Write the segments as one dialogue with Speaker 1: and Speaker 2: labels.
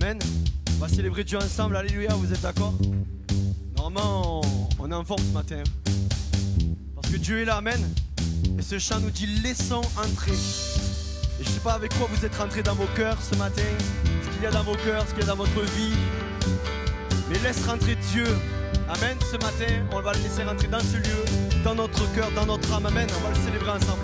Speaker 1: Amen. On va célébrer Dieu ensemble, alléluia, vous êtes d'accord? Normalement, on est en forme ce matin. Parce que Dieu est là, amen. Et ce chant nous dit, laissons entrer. Et je sais pas avec quoi vous êtes rentrés dans vos cœurs ce matin, ce qu'il y a dans vos cœurs, ce qu'il y a dans votre vie. Mais laisse rentrer Dieu. Amen. Ce matin, on va le laisser rentrer dans ce lieu, dans notre cœur, dans notre âme. Amen. On va le célébrer ensemble.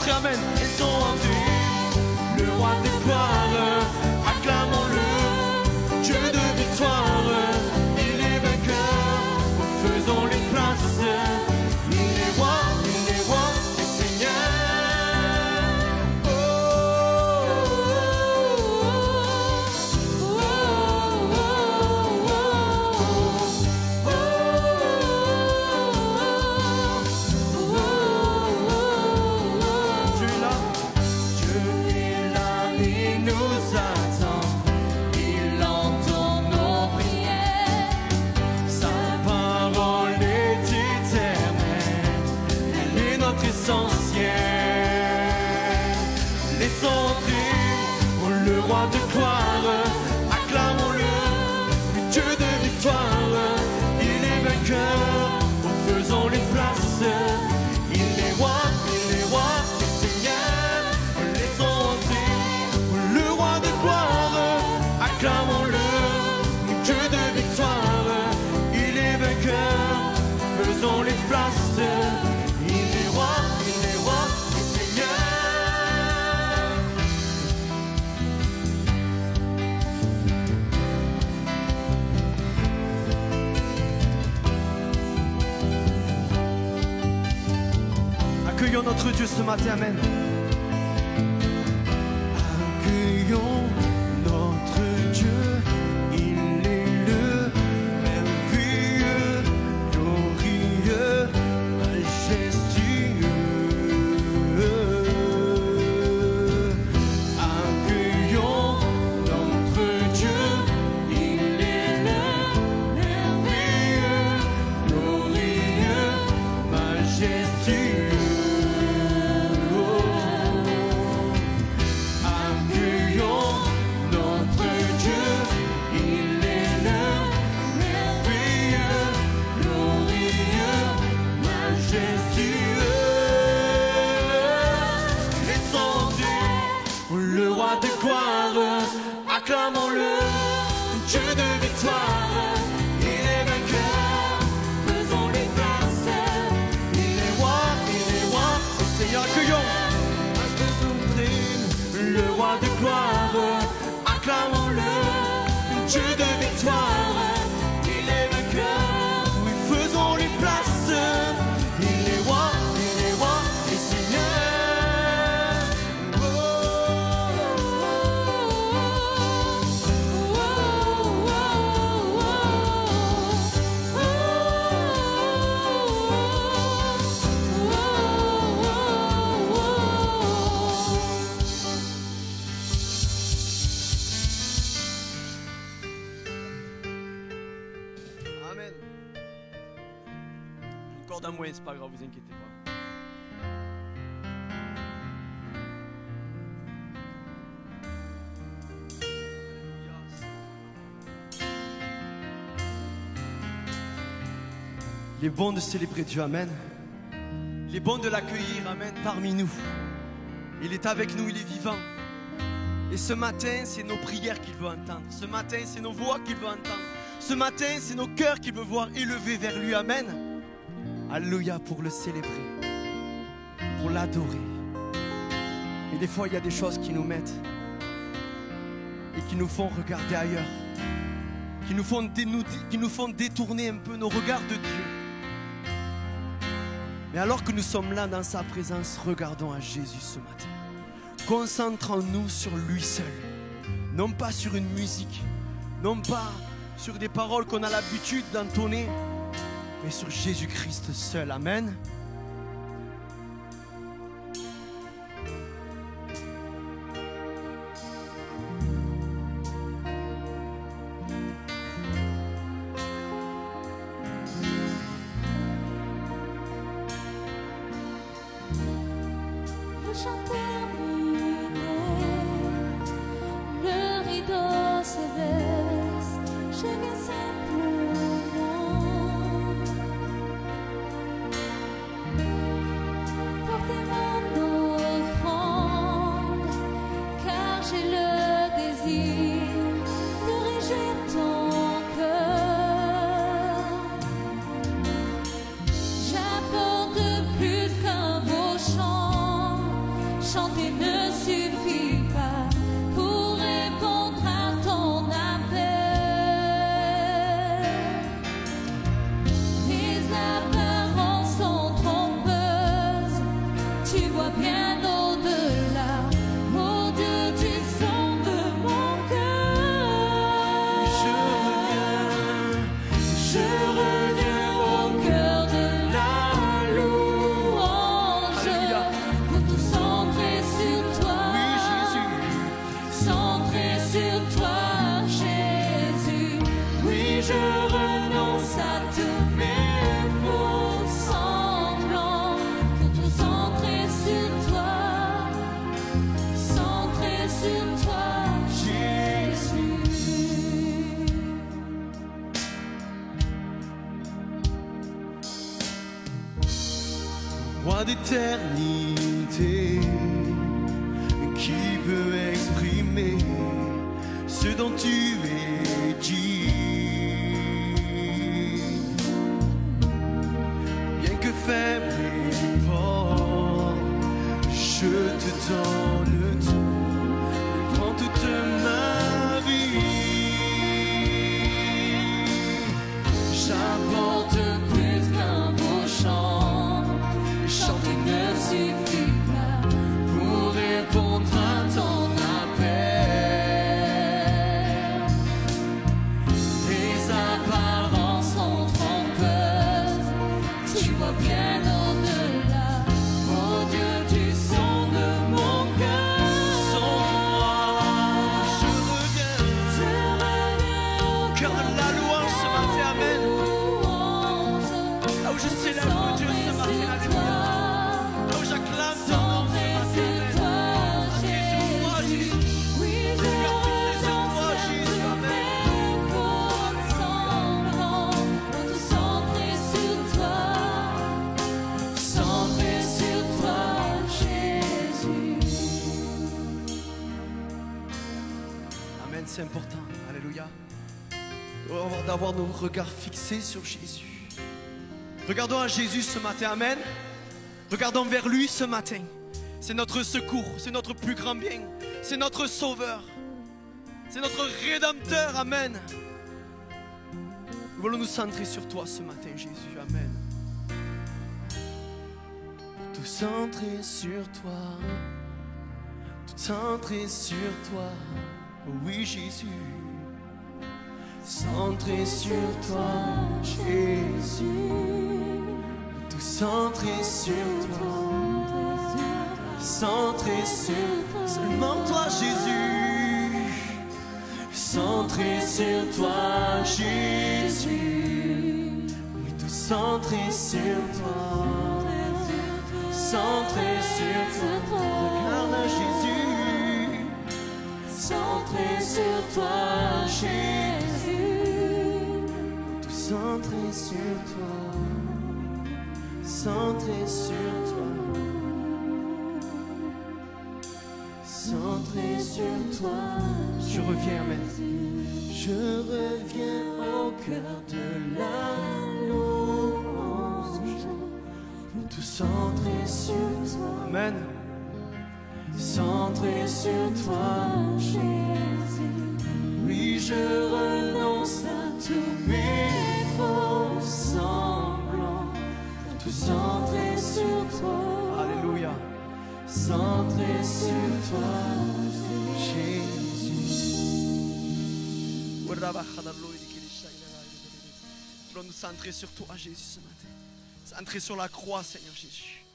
Speaker 1: Amen. Laissons entrer le roi des gloires, acclamons-le, Dieu de victoire, il est vainqueur, faisons les places, il est roi et Seigneur. Laissons entrer le roi de gloire, acclamons-le, Dieu de victoire, il est vainqueur, faisons les places, il est roi et Seigneur. Laissons entrer le roi de gloire, acclamons-le, Dieu de victoire, il est vainqueur, faisons les places, il est roi et Seigneur. Accueillons notre Dieu ce matin, amen. Accueillons notre Dieu, il est le merveilleux, glorieux, majestueux. Accueillons notre Dieu, il est le merveilleux, glorieux, majestueux. Acclamons-le, Dieu de victoire, il est vainqueur, faisons les places, il est roi et Seigneur. Accueillons le roi de gloire, acclamons-le, Dieu de victoire, il est vainqueur, oui, faisons les places, il est roi et Seigneur. en moins, c'est pas grave, vous inquiétez pas. Il est bon de célébrer Dieu, amen. Il est bon de l'accueillir, amen, parmi nous. Il est avec nous, il est vivant. Et ce matin, c'est nos prières qu'il veut entendre. Ce matin, c'est nos voix qu'il veut entendre. Ce matin, c'est nos cœurs qu'il veut voir élevés vers lui, amen. Alléluia, pour le célébrer, pour l'adorer. Et des fois, il y a des choses qui nous mettent et qui nous font regarder ailleurs, qui nous font détourner un peu nos regards de Dieu. Mais alors que nous sommes là dans sa présence, regardons à Jésus ce matin. Concentrons-nous sur lui seul. Non pas sur une musique, non pas sur des paroles qu'on a l'habitude d'entonner, mais sur Jésus-Christ seul. Amen. Roi d'éternité, qui peut exprimer ce dont tu es dit. Bien que faible et fort, je te donne tout, prends toute ma vie. J'apporte plus qu'un beau chant. Chanter ne suffit pas pour répondre à ton appel. Les apparences sont trompeuses, tu vois bien au-delà. Oh Dieu, tu sondes de mon cœur. Sonde-moi, je reviens au cœur de la louange ce matin, amen. Là où je célèbre Dieu ce matin, alléluia. C'est important, alléluia, d'avoir nos regards fixés sur Jésus. Regardons à Jésus ce matin, amen. Regardons vers lui ce matin. C'est notre secours, c'est notre plus grand bien, c'est notre sauveur, c'est notre rédempteur, amen. Nous voulons nous centrer sur toi ce matin, Jésus, amen. Tout centrer sur toi, tout centrer sur toi. Oui, Jésus, centré sur toi, Jésus, tout centré sur toi, centré sur seulement toi, Jésus, centré sur toi, Jésus, oui, tout centré sur toi, centré sur toi. Regarde à Jésus, centré sur toi, Jésus. Tout centré sur toi, centré sur toi, centré sur toi. Je reviens, amen. Je reviens au cœur de la louange, tout centré sur toi, amen. Centré sur toi, Jésus. Oui, je renonce à tous mes faux semblants, tout centré sur toi, alléluia. Centré sur toi, Jésus. Nous allons nous centrer sur toi, Jésus, ce matin. Centrer sur la croix, Seigneur Jésus.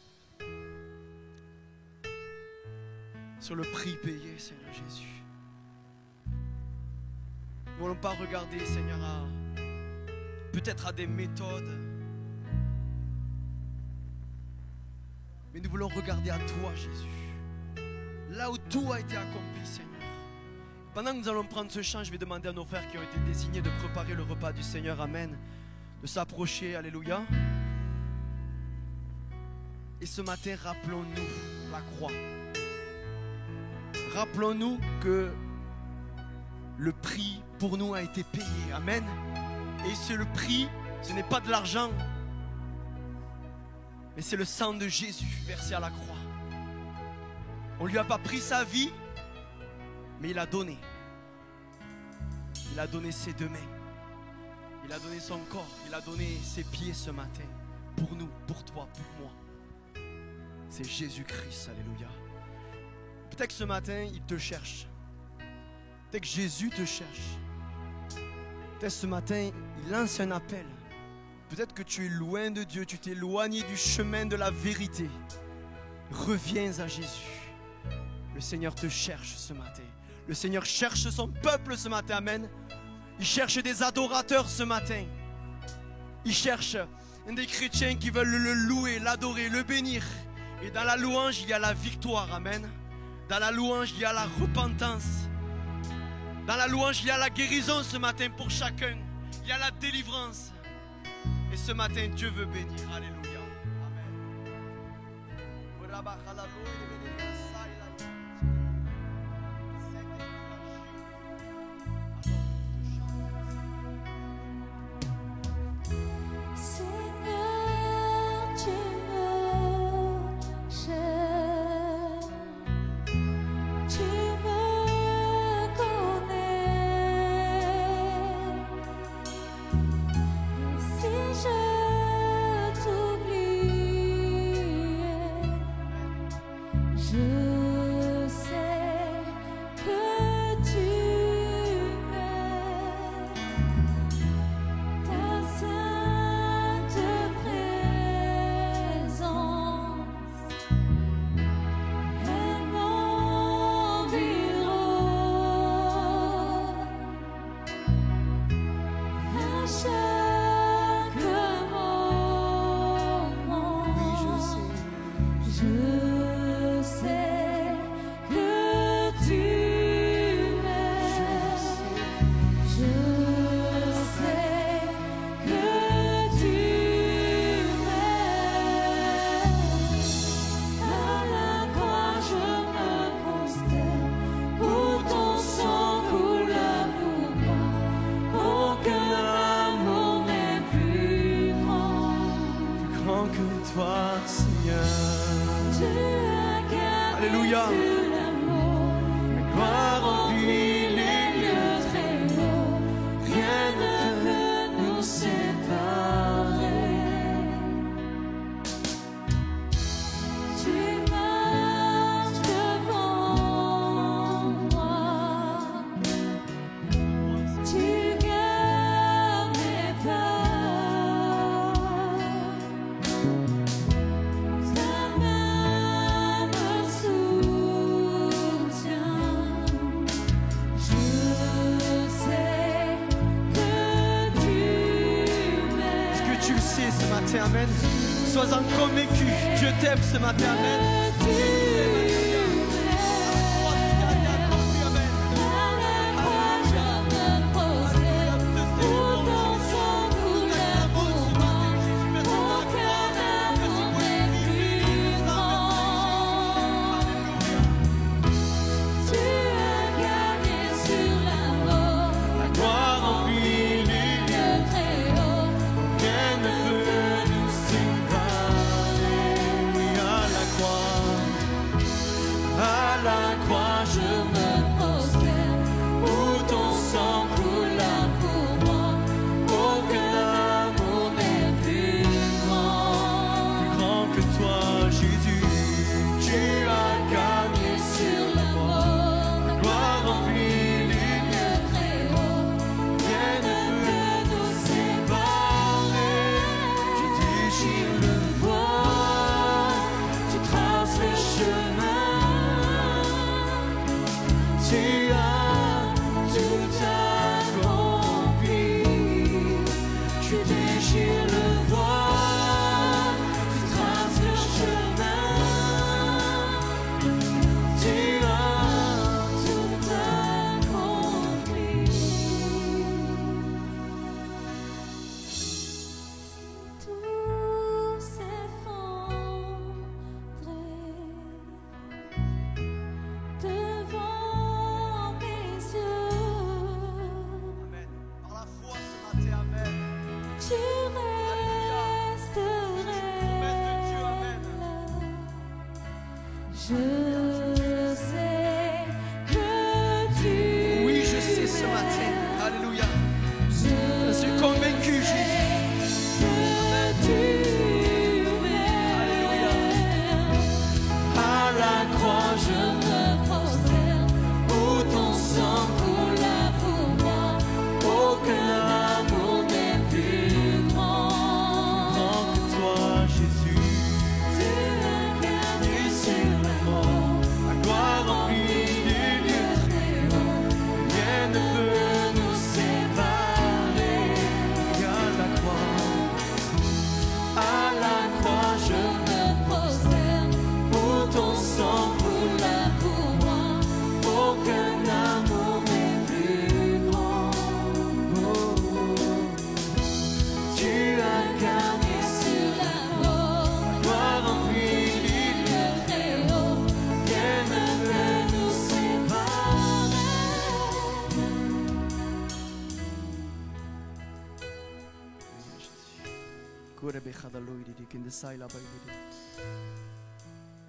Speaker 1: Sur le prix payé, Seigneur Jésus. Nous n'allons pas regarder, Seigneur, peut-être à des méthodes, mais nous voulons regarder à toi, Jésus. Là où tout a été accompli, Seigneur. Pendant que nous allons prendre ce chant, je vais demander à nos frères qui ont été désignés de préparer le repas du Seigneur, amen, de s'approcher, alléluia. Et ce matin, rappelons-nous la croix. Rappelons-nous que le prix pour nous a été payé, amen. Et c'est le prix, ce n'est pas de l'argent, mais c'est le sang de Jésus versé à la croix. On ne lui a pas pris sa vie, mais il a donné. Il a donné ses deux mains. Il a donné son corps. Il a donné ses pieds ce matin. Pour nous, pour toi, pour moi. C'est Jésus-Christ, alléluia. Peut-être que ce matin, il te cherche. Peut-être que Jésus te cherche. Peut-être ce matin, il lance un appel. Peut-être que tu es loin de Dieu. Tu t'es éloigné du chemin de la vérité. Reviens à Jésus. Le Seigneur te cherche ce matin. Le Seigneur cherche son peuple ce matin, amen. Il cherche des adorateurs ce matin. Il cherche des chrétiens qui veulent le louer, l'adorer, le bénir. Et dans la louange, il y a la victoire, amen. Dans la louange, il y a la repentance. Dans la louange, il y a la guérison ce matin pour chacun. Il y a la délivrance. Et ce matin, Dieu veut bénir. Alléluia. Amen. Alléluia. La gloire remplit les lieux très hauts. Rien ne peut nous séparer. Tu marches devant moi. Tu gardes mes pas. Ta main me souffle. Amen. Sois-en convaincu. Dieu t'aime ce matin. Amen.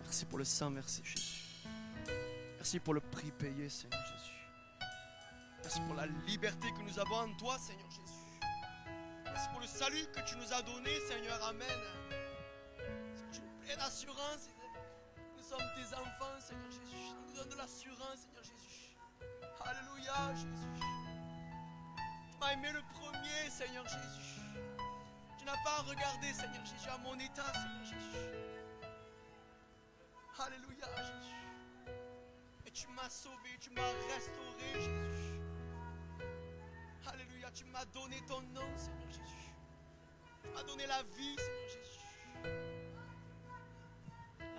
Speaker 1: Merci pour le sang, merci Jésus. Merci pour le prix payé, Seigneur Jésus. Merci pour la liberté que nous avons en toi, Seigneur Jésus. Merci pour le salut que tu nous as donné, Seigneur. Amen. C'est une pleine assurance. Nous sommes tes enfants, Seigneur Jésus. Tu nous donnes de l'assurance, Seigneur Jésus. Alléluia, Jésus. Tu m'as aimé le premier, Seigneur Jésus. Tu n'as pas regardé, Seigneur Jésus, à mon état, Seigneur Jésus. Alléluia, Jésus. Et tu m'as sauvé, tu m'as restauré, Jésus. Alléluia, tu m'as donné ton nom, Seigneur Jésus. Tu m'as donné la vie, Seigneur Jésus.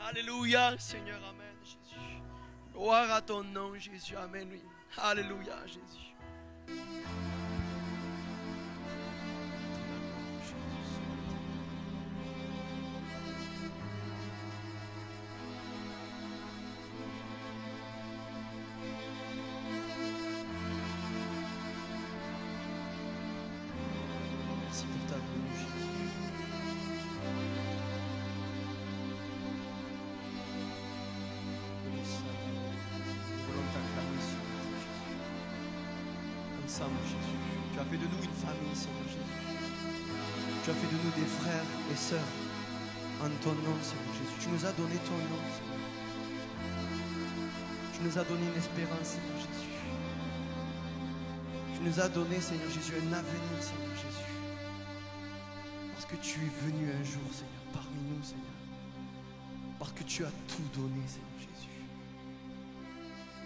Speaker 1: Alléluia, Seigneur, amen, Jésus. Gloire à ton nom, Jésus, amen, oui. Alléluia, Jésus. Jésus. Tu as fait de nous une famille, Seigneur Jésus. Tu as fait de nous des frères et sœurs en ton nom, Seigneur Jésus. Tu nous as donné ton nom, Seigneur. Tu nous as donné une espérance, Seigneur Jésus. Tu nous as donné, Seigneur Jésus, un avenir, Seigneur Jésus. Parce que tu es venu un jour, Seigneur, parmi nous, Seigneur. Parce que tu as tout donné, Seigneur Jésus.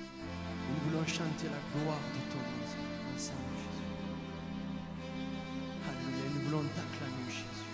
Speaker 1: Et nous voulons chanter la gloire de ton nom, Seigneur. Ensemble, Jésus. Alléluia, nous voulons t'acclamer, Jésus.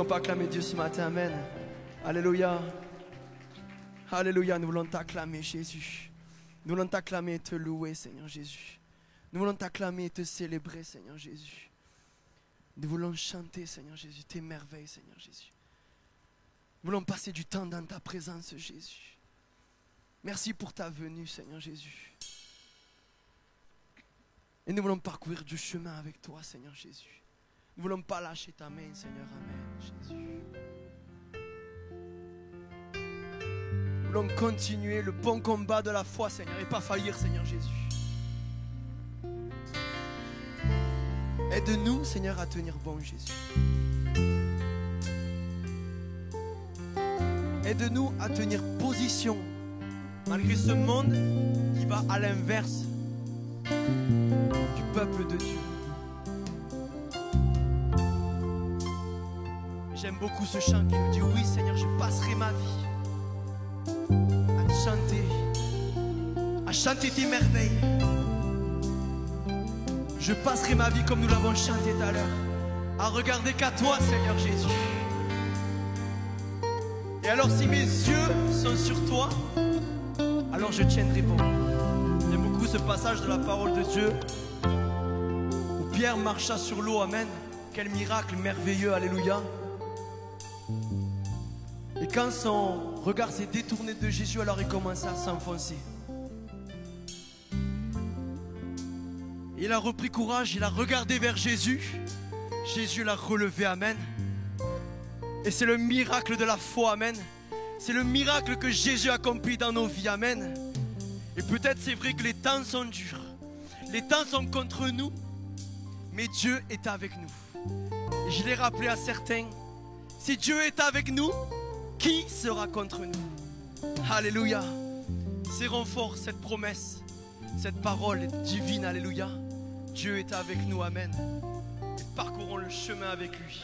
Speaker 1: qu'on peut acclamer Dieu ce matin, amen. Alléluia. Alléluia, nous voulons t'acclamer, Jésus. Nous voulons t'acclamer et te louer, Seigneur Jésus. Nous voulons t'acclamer et te célébrer, Seigneur Jésus. Nous voulons chanter, Seigneur Jésus, tes merveilles, Seigneur Jésus. Nous voulons passer du temps dans ta présence, Jésus. Merci pour ta venue, Seigneur Jésus. Et nous voulons parcourir du chemin avec toi, Seigneur Jésus. Nous ne voulons pas lâcher ta main, Seigneur. Amen, Jésus. Nous voulons continuer le bon combat de la foi, Seigneur, et pas faillir, Seigneur Jésus. Aide-nous, Seigneur, à tenir bon, Jésus. Aide-nous à tenir position malgré ce monde qui va à l'inverse du peuple de Dieu. J'aime beaucoup ce chant qui nous dit: oui, Seigneur, je passerai ma vie à chanter tes merveilles. Je passerai ma vie, comme nous l'avons chanté tout à l'heure, à regarder qu'à toi, Seigneur Jésus. Et alors si mes yeux sont sur toi, alors je tiendrai bon. J'aime beaucoup ce passage de la parole de Dieu où Pierre marcha sur l'eau, amen. Quel miracle merveilleux, alléluia. Et quand son regard s'est détourné de Jésus, alors il commença à s'enfoncer. Il a repris courage, il a regardé vers Jésus. Jésus l'a relevé, amen. Et c'est le miracle de la foi, amen. C'est le miracle que Jésus accomplit dans nos vies, amen. Et peut-être c'est vrai que les temps sont durs. Les temps sont contre nous. Mais Dieu est avec nous. Et je l'ai rappelé à certains. Si Dieu est avec nous, qui sera contre nous? Alléluia. Serrons fort cette promesse. Cette parole divine, alléluia. Dieu est avec nous, amen. Et parcourons le chemin avec lui.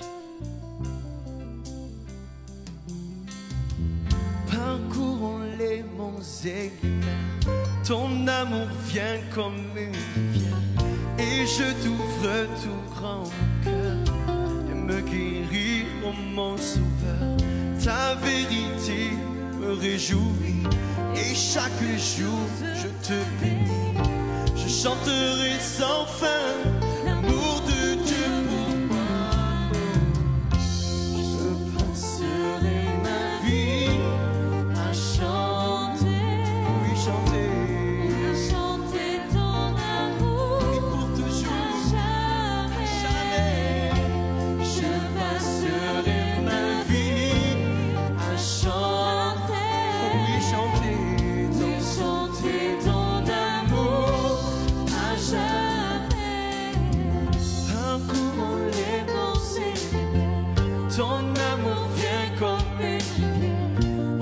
Speaker 1: Parcourons les monts et les mers. Ton amour vient comme une rivière. Et je t'ouvre tout grand mon cœur. Et me guérir, oh mon sauveur. Ta vérité me réjouit. Et chaque jour je te bénis. Je chanterai sans fin l'amour de Dieu pour moi. Je passerai ma vie à chanter, oui chanter, à chanter ton amour, et pour toujours, à jamais. Je passerai ma vie à chanter, oui chanter. Ton amour vient comme une rivière.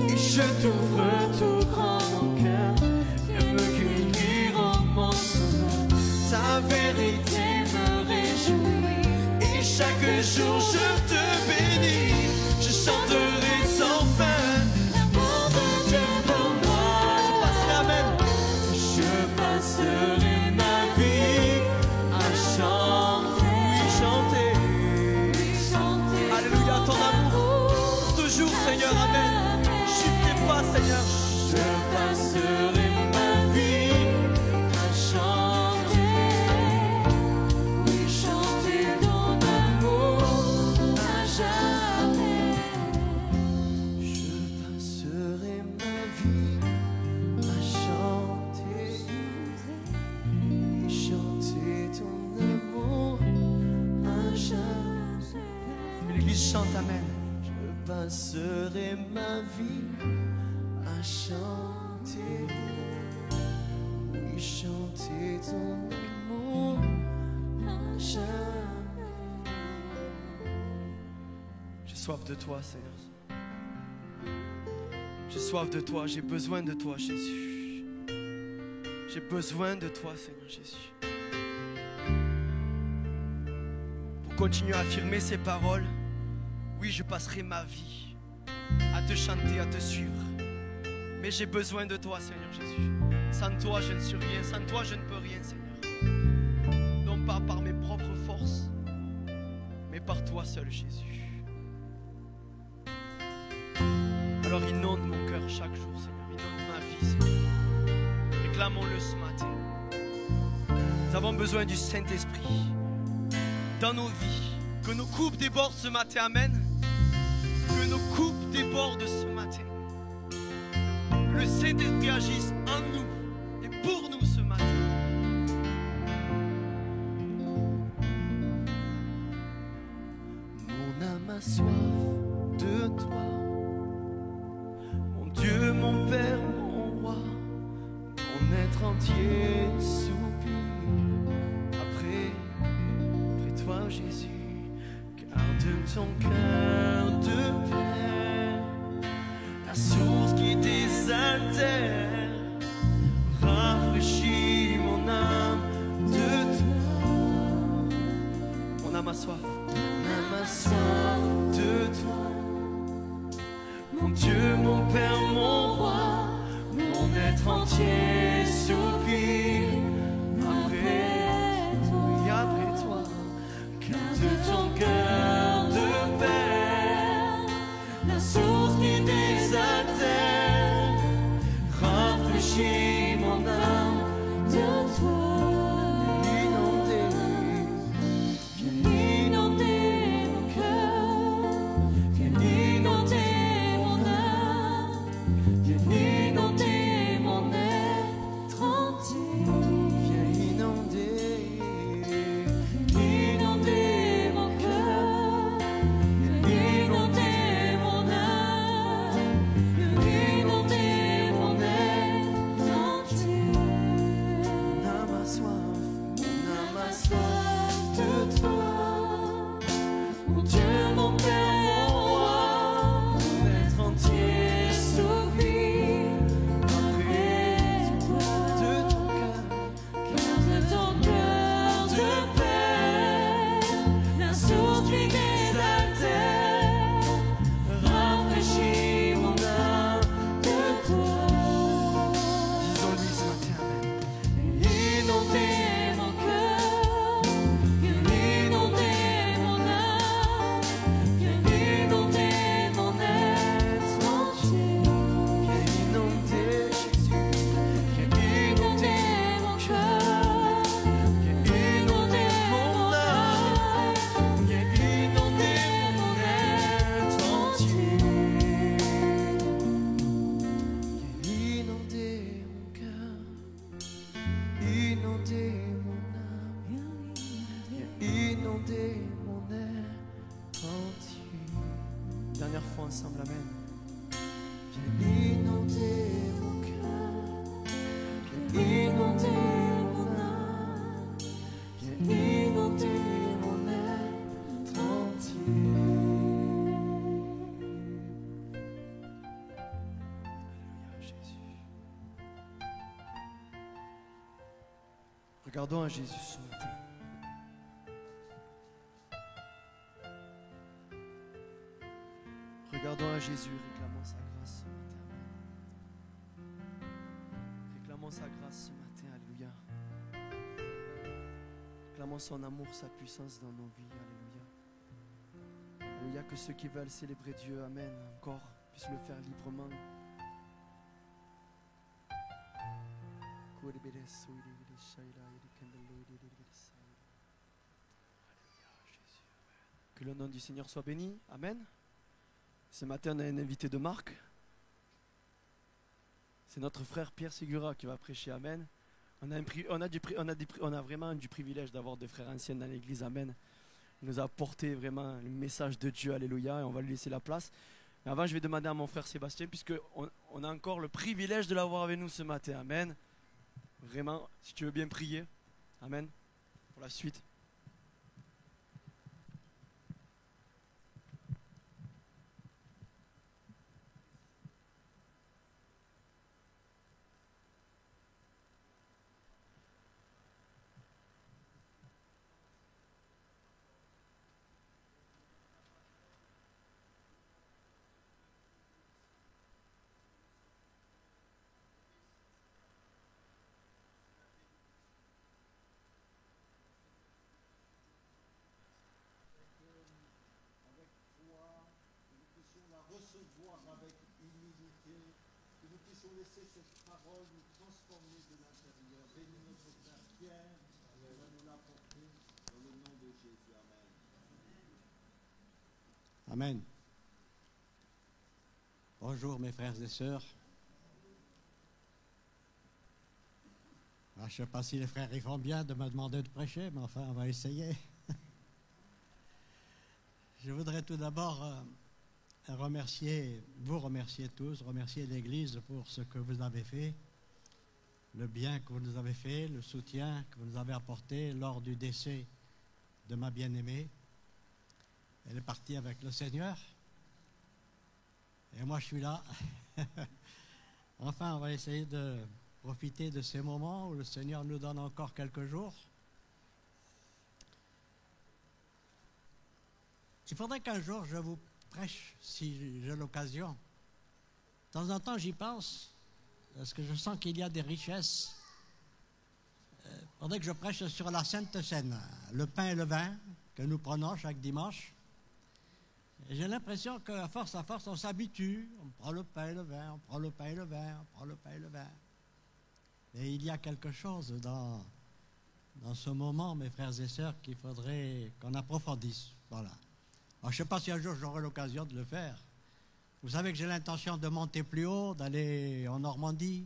Speaker 1: Et je t'ouvre tout grand mon cœur. Viens me guérir, oh mon sauveur. Ta vérité me réjouit. Et chaque jour je te bénis. Je chanterai sans fin l'amour de Dieu pour moi. Je passerai, amen. Je passerai ma vie à chanter. Oui, chanter. Alléluia, ton amour, toujours, Seigneur, amen. Shift tes pas, Seigneur. Je passerai ma vie à chanter, oui, chanter ton amour à jamais. Je passerai ma vie à chanter, oui, chanter ton amour à jamais. L'Église chante, amen. Je passerai ma vie à chanter, oui, chanter ton amour à jamais. J'ai soif de toi, Seigneur. J'ai soif de toi, j'ai besoin de toi, Jésus. J'ai besoin de toi, Seigneur Jésus. Pour continuer à affirmer ces paroles, oui, je passerai ma vie à te chanter, à te suivre. Mais j'ai besoin de toi, Seigneur Jésus. Sans toi, je ne suis rien. Sans toi, je ne peux rien, Seigneur. Non pas par mes propres forces, mais par toi seul, Jésus. Alors inonde mon cœur chaque jour, Seigneur. Inonde ma vie, Seigneur. Réclamons-le ce matin. Nous avons besoin du Saint-Esprit dans nos vies. Que nos coupes débordent ce matin, amen. Que nos coupes débordent ce matin. Que le Saint-Esprit agisse en nous et pour nous ce matin. ma soif de toi. Mon Dieu, mon Père, mon roi, mon être entier soupire après toi, Jésus. Garde ton cœur de paix, la source qui désaltère, rafraîchit mon âme de toi. On a ma soif, de toi. Mon Dieu, mon Père, mon roi, mon être entier soupire après toi. Garde ton cœur de paix, la source qui désaltère, rafraîchit mon âme de toi. Dernière fois ensemble, amen. Viens inonder mon cœur, viens inonder mon âme, viens inonder mon être entier. Alléluia, Jésus. Regardons à Jésus ce matin. Regardons à Jésus, réclamons sa grâce ce matin. Réclamons sa grâce ce matin, alléluia. Réclamons son amour, sa puissance dans nos vies, alléluia. Alléluia, que ceux qui veulent célébrer Dieu, amen, encore, puissent le faire librement. Alléluia, Jésus. Que le nom du Seigneur soit béni, amen. Ce matin, on a un invité de marque. C'est notre frère Pierre Segura qui va prêcher, amen. On a vraiment du privilège d'avoir des frères anciens dans l'église, amen. Il nous a apporté vraiment le message de Dieu, alléluia, et on va lui laisser la place. Mais avant, je vais demander à mon frère Sébastien, puisqu'on a encore le privilège de l'avoir avec nous ce matin, amen. Vraiment, si tu veux bien prier, amen, pour la suite.
Speaker 2: Recevoir avec humilité, que nous puissions laisser cette parole nous transformer de l'intérieur. Bénis notre frère Pierre, qui va nous l'apporter dans le nom de Jésus. Amen. Amen. Bonjour mes frères et sœurs. Je ne sais pas si les frères font bien de me demander de prêcher, mais enfin on va essayer.
Speaker 3: Je voudrais tout d'abord vous remercier tous, remercier l'Église pour ce que vous avez fait, le bien que vous nous avez fait, le soutien que vous nous avez apporté lors du décès de ma bien-aimée. Elle est partie avec le Seigneur. Et moi, je suis là. Enfin, on va essayer de profiter de ces moments où le Seigneur nous donne encore quelques jours. Il faudrait qu'un jour je vous prêche, si j'ai l'occasion. De temps en temps, j'y pense, parce que je sens qu'il y a des richesses. Il faudrait que je prêche sur la Sainte Seine, le pain et le vin que nous prenons chaque dimanche. Et j'ai l'impression qu'à force, on s'habitue. On prend le pain et le vin, on prend le pain et le vin, on prend le pain et le vin. Et il y a quelque chose dans ce moment, mes frères et sœurs, qu'il faudrait qu'on approfondisse. Voilà. Alors, je ne sais pas si un jour j'aurai l'occasion de le faire. Vous savez que j'ai l'intention de monter plus haut, d'aller en Normandie.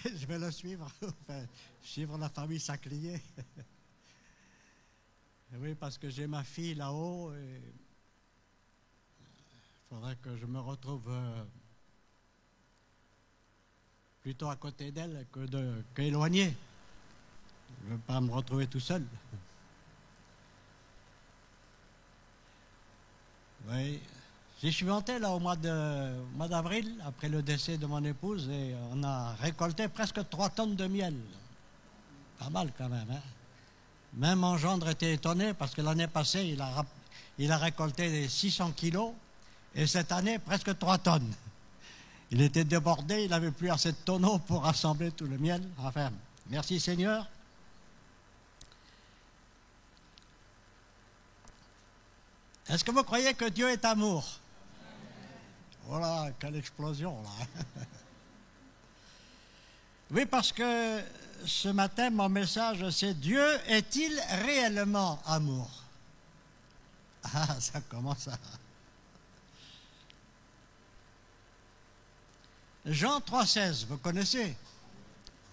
Speaker 3: Je vais le suivre, enfin, suivre la famille Saclier. Oui, parce que j'ai ma fille là-haut et il faudrait que je me retrouve plutôt à côté d'elle qu'éloigné. Je ne veux pas me retrouver tout seul. Oui. J'y suis monté là au mois d'avril, après le décès de mon épouse, et on a récolté presque 3 tonnes de miel. Pas mal quand même, hein? Même mon gendre était étonné parce que l'année passée, il a récolté des 600 kilos, et cette année, presque 3 tonnes. Il était débordé, il n'avait plus assez de tonneaux pour rassembler tout le miel. Enfin, merci Seigneur. Est-ce que vous croyez que Dieu est amour? Voilà, quelle explosion là. Oui, parce que ce matin, mon message, c'est Dieu est-il réellement amour? Ah, ça commence à... Jean 3,16, vous connaissez?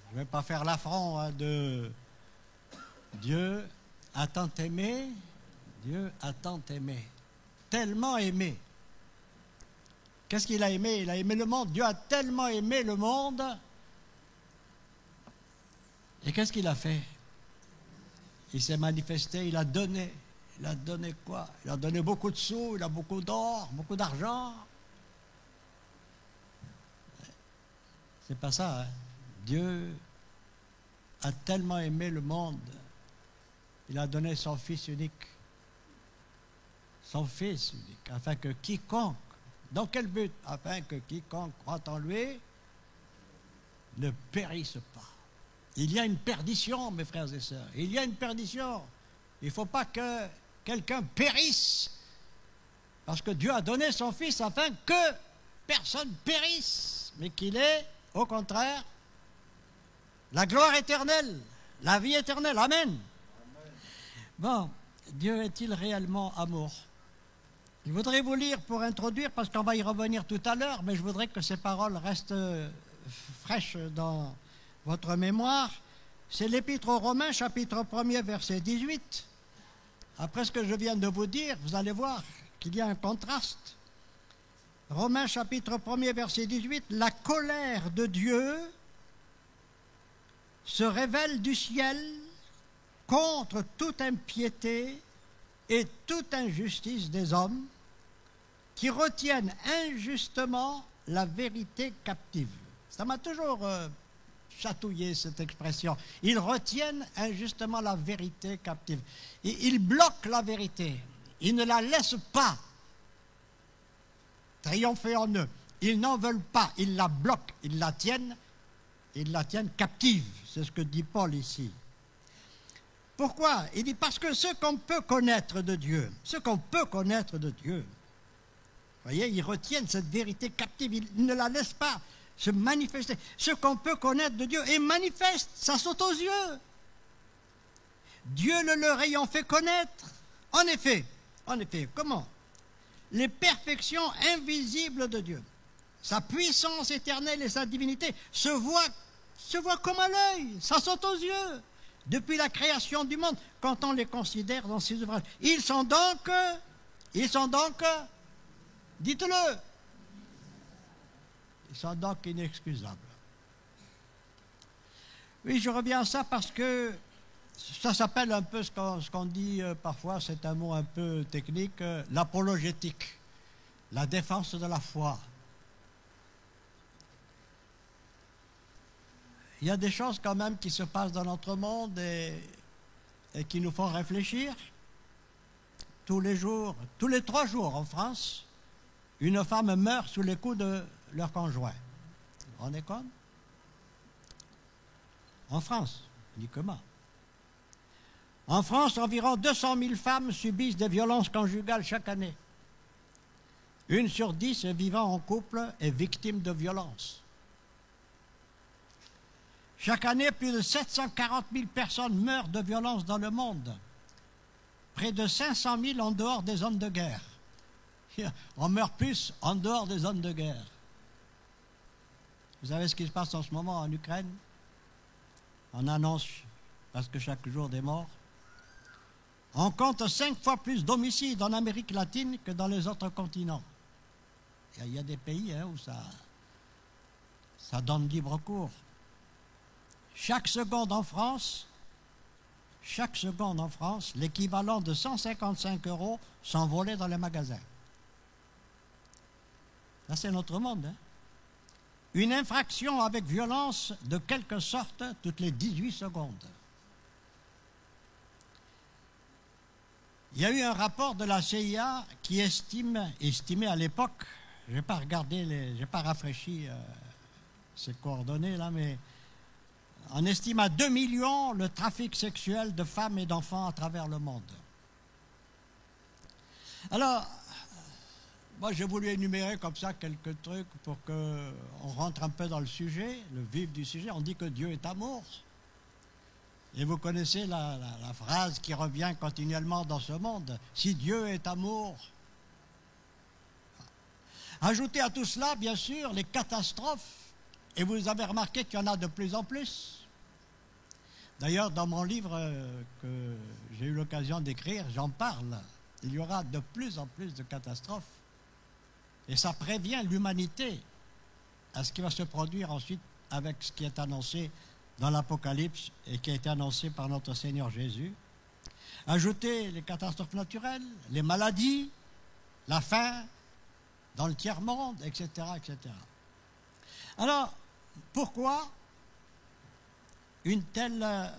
Speaker 3: Je ne vais pas faire l'affront de Dieu a tant aimé. Dieu a tant aimé, tellement aimé. Qu'est-ce qu'il a aimé? Il a aimé le monde. Dieu a tellement aimé le monde. Et qu'est-ce qu'il a fait? Il s'est manifesté, il a donné. Il a donné quoi? Il a donné beaucoup de sous, il a beaucoup d'or, beaucoup d'argent. C'est pas ça, hein? Dieu a tellement aimé le monde. Il a donné son Fils unique. Son Fils unique, afin que quiconque, dans quel but? Afin que quiconque croit en lui ne périsse pas. Il y a une perdition, mes frères et sœurs, il y a une perdition. Il ne faut pas que quelqu'un périsse, parce que Dieu a donné son Fils afin que personne périsse, mais qu'il ait, au contraire, la gloire éternelle, la vie éternelle. Amen. Bon, Dieu est-il réellement amour? Je voudrais vous lire pour introduire, parce qu'on va y revenir tout à l'heure, mais je voudrais que ces paroles restent fraîches dans votre mémoire. C'est l'Épître aux Romains, chapitre 1er, verset 18. Après ce que je viens de vous dire, vous allez voir qu'il y a un contraste. Romains, chapitre 1er, verset 18. La colère de Dieu se révèle du ciel contre toute impiété et toute injustice des hommes qui retiennent injustement la vérité captive. Ça m'a toujours chatouillé cette expression. Ils retiennent injustement la vérité captive. Ils bloquent la vérité. Ils ne la laissent pas triompher en eux. Ils n'en veulent pas. Ils la bloquent. Ils la tiennent captive. C'est ce que dit Paul ici. Pourquoi? Il dit parce que ce qu'on peut connaître de Dieu, vous voyez, ils retiennent cette vérité captive, ils ne la laissent pas se manifester. Ce qu'on peut connaître de Dieu est manifeste, ça saute aux yeux. Dieu le leur ayant fait connaître. En effet, comment? Les perfections invisibles de Dieu, sa puissance éternelle et sa divinité se voient comme à l'œil, ça saute aux yeux. depuis la création du monde, quand on les considère dans ces ouvrages. Ils sont donc, dites-le, ils sont donc inexcusables. Oui, je reviens à ça parce que ça s'appelle un peu ce qu'on dit parfois, c'est un mot un peu technique, l'apologétique, la défense de la foi. Il y a des choses quand même qui se passent dans notre monde et qui nous font réfléchir. Tous les jours, tous les 3 jours en France, une femme meurt sous les coups de leur conjoint. Vous vous rendez compte? En France, uniquement. En France, environ 200 000 femmes subissent des violences conjugales chaque année. 1 sur 10 vivant en couple est victime de violences. Chaque année, plus de 740 000 personnes meurent de violences dans le monde. Près de 500 000 en dehors des zones de guerre. On meurt plus en dehors des zones de guerre. Vous savez ce qui se passe en ce moment en Ukraine? On annonce presque chaque jour des morts. On compte 5 fois plus d'homicides en Amérique latine que dans les autres continents. Il y a des pays où ça donne libre cours. Chaque seconde en France, l'équivalent de 155 € sont volés dans les magasins. Là, c'est notre monde. Une infraction avec violence de quelque sorte toutes les 18 secondes. Il y a eu un rapport de la CIA qui estimait à l'époque, je n'ai pas regardé, j'ai pas rafraîchi ces coordonnées là, mais on estime à 2 millions le trafic sexuel de femmes et d'enfants à travers le monde. Alors, moi j'ai voulu énumérer comme ça quelques trucs pour qu'on rentre un peu dans le sujet, le vif du sujet. On dit que Dieu est amour. Et vous connaissez la phrase qui revient continuellement dans ce monde. Si Dieu est amour. Ajoutez à tout cela, bien sûr, les catastrophes. Et vous avez remarqué qu'il y en a de plus en plus. D'ailleurs, dans mon livre que j'ai eu l'occasion d'écrire, j'en parle. Il y aura de plus en plus de catastrophes. Et ça prévient l'humanité à ce qui va se produire ensuite avec ce qui est annoncé dans l'Apocalypse et qui a été annoncé par notre Seigneur Jésus. Ajoutez les catastrophes naturelles, les maladies, la faim dans le tiers-monde, etc., etc. Alors, pourquoi de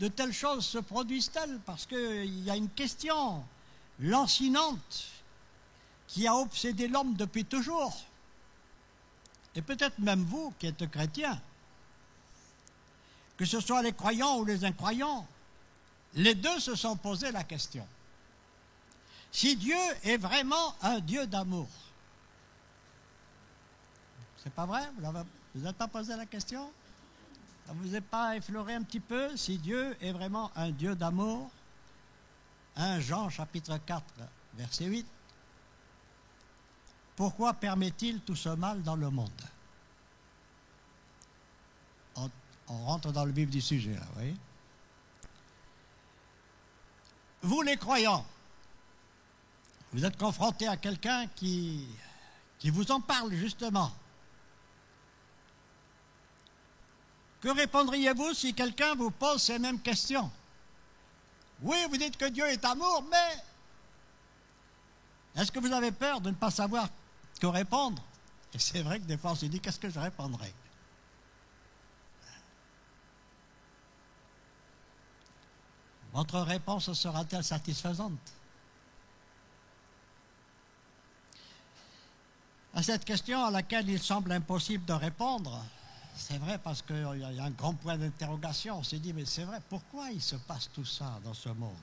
Speaker 3: telles choses se produisent-elles? Parce qu'il y a une question lancinante qui a obsédé l'homme depuis toujours. Et peut-être même vous qui êtes chrétiens, que ce soit les croyants ou les incroyants, les deux se sont posé la question. Si Dieu est vraiment un Dieu d'amour, c'est pas vrai? Vous n'avez pas posé la question? Ça ne vous est pas effleuré un petit peu? Si Dieu est vraiment un Dieu d'amour, 1 Jean chapitre 4, verset 8, pourquoi permet-il tout ce mal dans le monde? On rentre dans le vif du sujet, là, vous voyez? Vous, les croyants, vous êtes confrontés à quelqu'un qui vous en parle, justement. Que répondriez-vous si quelqu'un vous pose ces mêmes questions? Oui, vous dites que Dieu est amour, mais est-ce que vous avez peur de ne pas savoir que répondre? Et c'est vrai que des fois on se dit, qu'est-ce que je répondrai? Votre réponse sera-t-elle satisfaisante? À cette question à laquelle il semble impossible de répondre, c'est vrai parce qu'il y a un grand point d'interrogation. On s'est dit, mais c'est vrai, pourquoi il se passe tout ça dans ce monde?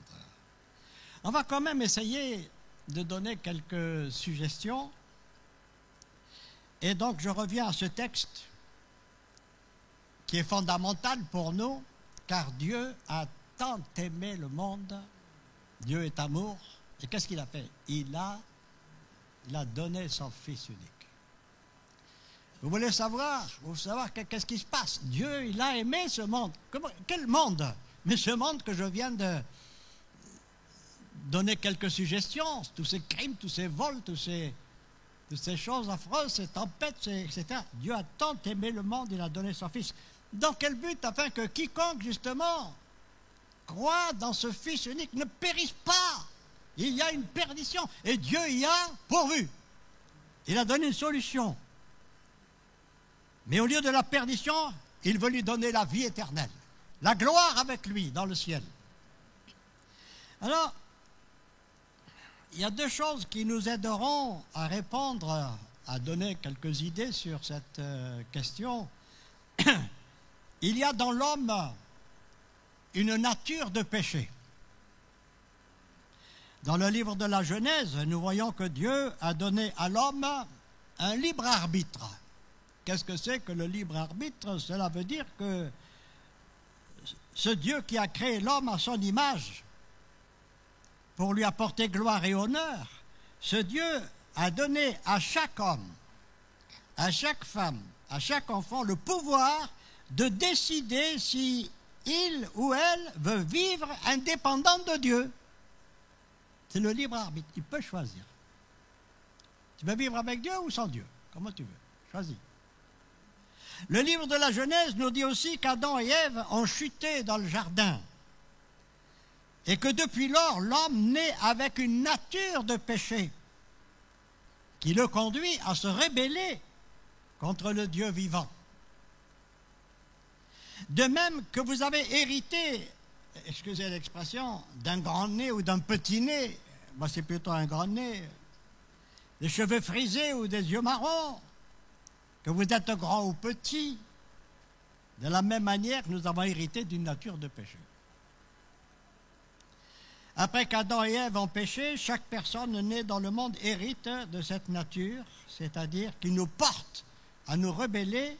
Speaker 3: On va quand même essayer de donner quelques suggestions. Et donc, je reviens à ce texte qui est fondamental pour nous, car Dieu a tant aimé le monde. Dieu est amour. Et qu'est-ce qu'il a fait? Il a donné son Fils unique. Vous voulez savoir qu'est-ce qui se passe? Dieu, il a aimé ce monde. Quel monde? Mais ce monde que je viens de donner quelques suggestions, tous ces crimes, tous ces vols, toutes ces choses affreuses, ces tempêtes, etc. Dieu a tant aimé le monde, il a donné son Fils. Dans quel but? Afin que quiconque, justement, croit dans ce Fils unique ne périsse pas. Il y a une perdition. Et Dieu y a pourvu. Il a donné une solution. Mais au lieu de la perdition, il veut lui donner la vie éternelle. La gloire avec lui dans le ciel. Alors, il y a deux choses qui nous aideront à répondre, à donner quelques idées sur cette question. Il y a dans l'homme une nature de péché. Dans le livre de la Genèse, nous voyons que Dieu a donné à l'homme un libre arbitre. Qu'est-ce que c'est que le libre arbitre? Cela veut dire que ce Dieu qui a créé l'homme à son image, pour lui apporter gloire et honneur, ce Dieu a donné à chaque homme, à chaque femme, à chaque enfant le pouvoir de décider si il ou elle veut vivre indépendant de Dieu. C'est le libre arbitre, il peut choisir. Tu veux vivre avec Dieu ou sans Dieu? Comment tu veux? Choisis. Le livre de la Genèse nous dit aussi qu'Adam et Ève ont chuté dans le jardin et que depuis lors, l'homme naît avec une nature de péché qui le conduit à se rebeller contre le Dieu vivant. De même que vous avez hérité, excusez l'expression, d'un grand nez ou d'un petit nez, moi c'est plutôt un grand nez, des cheveux frisés ou des yeux marrons, que vous êtes grand ou petit, de la même manière nous avons hérité d'une nature de péché. Après qu'Adam et Ève ont péché, chaque personne née dans le monde hérite de cette nature, c'est-à-dire qui nous porte à nous rebeller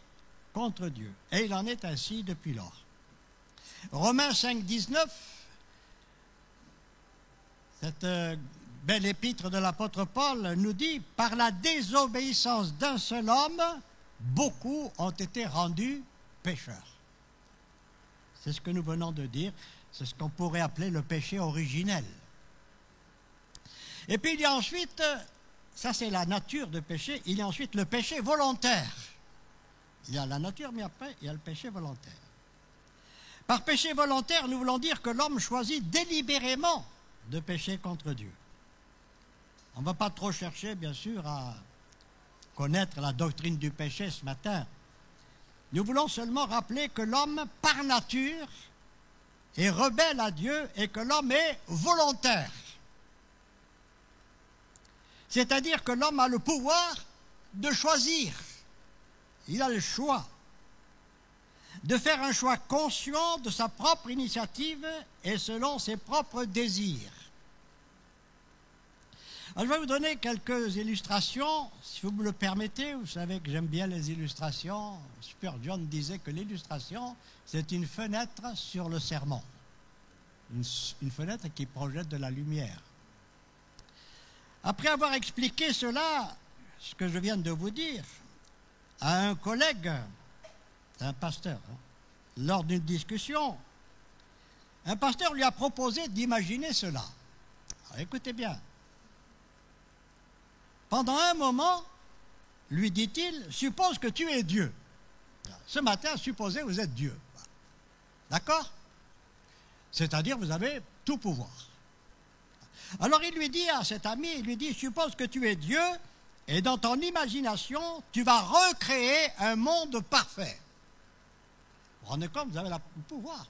Speaker 3: contre Dieu. Et il en est ainsi depuis lors. Romains 5, 19, cette belle épître de l'apôtre Paul nous dit « Par la désobéissance d'un seul homme, beaucoup ont été rendus pécheurs. » C'est ce que nous venons de dire, c'est ce qu'on pourrait appeler le péché originel. Et puis il y a ensuite, ça c'est la nature de péché, il y a ensuite le péché volontaire. Il y a la nature, mais après il y a le péché volontaire. Par péché volontaire, nous voulons dire que l'homme choisit délibérément de pécher contre Dieu. On ne va pas trop chercher, bien sûr, à connaître la doctrine du péché ce matin. Nous voulons seulement rappeler que l'homme, par nature, est rebelle à Dieu et que l'homme est volontaire. C'est-à-dire que l'homme a le pouvoir de choisir. Il a le choix de faire un choix conscient de sa propre initiative et selon ses propres désirs. Alors, je vais vous donner quelques illustrations, si vous me le permettez. Vous savez que j'aime bien les illustrations. Spurgeon disait que l'illustration, c'est une fenêtre sur le sermon. Une fenêtre qui projette de la lumière. Après avoir expliqué cela, ce que je viens de vous dire, à un collègue, un pasteur, lors d'une discussion, un pasteur lui a proposé d'imaginer cela. Alors, écoutez bien. Pendant un moment, lui dit-il, suppose que tu es Dieu. Ce matin, supposez que vous êtes Dieu. D'accord? C'est-à-dire, vous avez tout pouvoir. Alors il lui dit à cet ami, il lui dit, suppose que tu es Dieu, et dans ton imagination, tu vas recréer un monde parfait. Vous vous rendez compte, vous avez le pouvoir.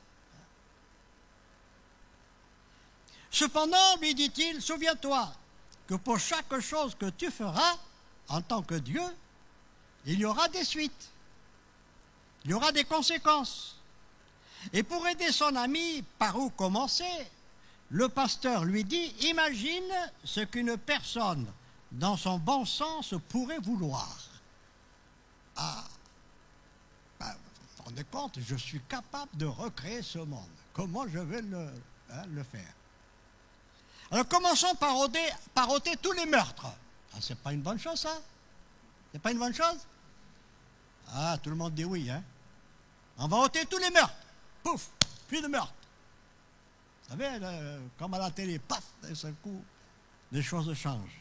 Speaker 3: Cependant, lui dit-il, souviens-toi que pour chaque chose que tu feras, en tant que Dieu, il y aura des suites. Il y aura des conséquences. Et pour aider son ami, par où commencer, le pasteur lui dit, imagine ce qu'une personne, dans son bon sens, pourrait vouloir. Ah, ben, vous vous rendez compte, je suis capable de recréer ce monde. Comment je vais le faire? Alors commençons par ôter tous les meurtres. Ah, c'est pas une bonne chose, ça? C'est pas une bonne chose? Ah, tout le monde dit oui, hein. On va ôter tous les meurtres. Pouf, plus de meurtres. Vous savez, là, comme à la télé, paf, d'un seul coup, les choses changent.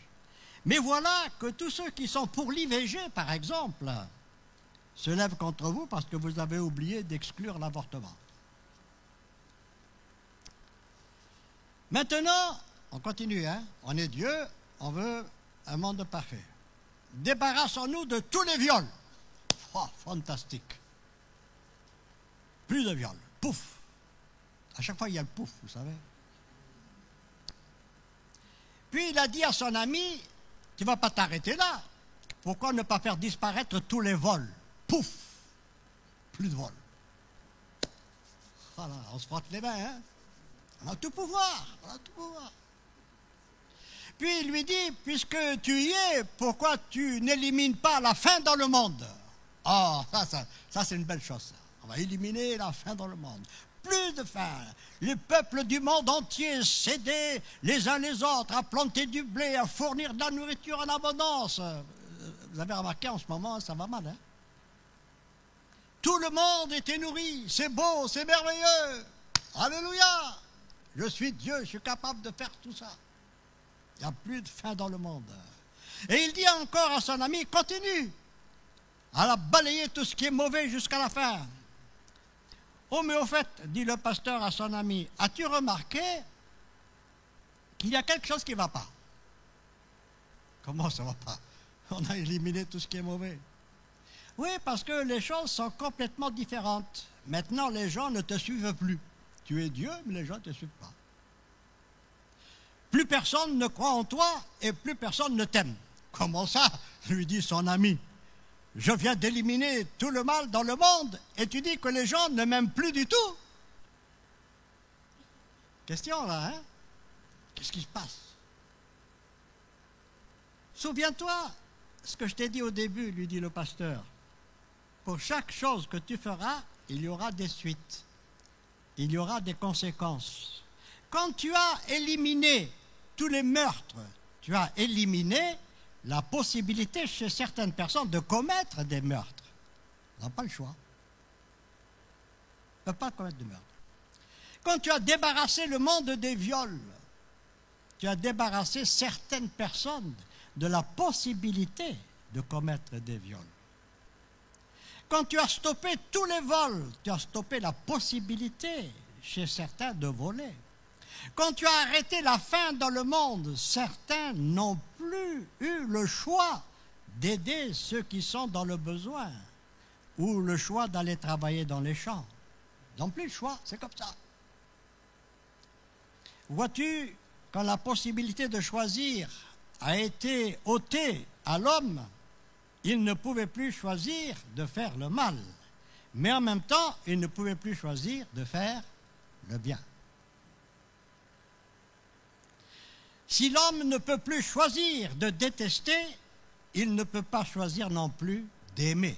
Speaker 3: Mais voilà que tous ceux qui sont pour l'IVG, par exemple, se lèvent contre vous parce que vous avez oublié d'exclure l'avortement. Maintenant, on continue, hein. On est Dieu, on veut un monde parfait. Débarrassons-nous de tous les viols. Oh, fantastique. Plus de viols. Pouf. À chaque fois, il y a le pouf, vous savez. Puis il a dit à son ami, tu ne vas pas t'arrêter là. Pourquoi ne pas faire disparaître tous les vols? Pouf. Plus de vols. Voilà, on se frotte les mains, hein. On a tout pouvoir, on a tout pouvoir. Puis il lui dit, puisque tu y es, pourquoi tu n'élimines pas la faim dans le monde? Oh, ça c'est une belle chose, ça. On va éliminer la faim dans le monde. Plus de faim. Les peuples du monde entier s'aidaient les uns les autres à planter du blé, à fournir de la nourriture en abondance. Vous avez remarqué en ce moment, ça va mal, hein? Tout le monde était nourri. C'est beau, c'est merveilleux. Alléluia! Je suis Dieu, je suis capable de faire tout ça. Il n'y a plus de faim dans le monde. Et il dit encore à son ami, continue à balayer tout ce qui est mauvais jusqu'à la fin. Oh, mais au fait, dit le pasteur à son ami, as-tu remarqué qu'il y a quelque chose qui ne va pas? Comment ça ne va pas? On a éliminé tout ce qui est mauvais. Oui, parce que les choses sont complètement différentes. Maintenant, les gens ne te suivent plus. Tu es Dieu, mais les gens ne te suivent pas. Plus personne ne croit en toi et plus personne ne t'aime. Comment ça? Lui dit son ami. Je viens d'éliminer tout le mal dans le monde et tu dis que les gens ne m'aiment plus du tout. Question là, hein? Qu'est-ce qui se passe? Souviens-toi ce que je t'ai dit au début, lui dit le pasteur. Pour chaque chose que tu feras, il y aura des suites. Il y aura des conséquences. Quand tu as éliminé tous les meurtres, tu as éliminé la possibilité chez certaines personnes de commettre des meurtres. Ils n'ont pas le choix. Ils ne peuvent pas commettre de meurtre. Quand tu as débarrassé le monde des viols, tu as débarrassé certaines personnes de la possibilité de commettre des viols. Quand tu as stoppé tous les vols, tu as stoppé la possibilité chez certains de voler. Quand tu as arrêté la faim dans le monde, certains n'ont plus eu le choix d'aider ceux qui sont dans le besoin ou le choix d'aller travailler dans les champs. Ils n'ont plus le choix, c'est comme ça. Vois-tu, quand la possibilité de choisir a été ôtée à l'homme, il ne pouvait plus choisir de faire le mal. Mais en même temps, il ne pouvait plus choisir de faire le bien. Si l'homme ne peut plus choisir de détester, il ne peut pas choisir non plus d'aimer.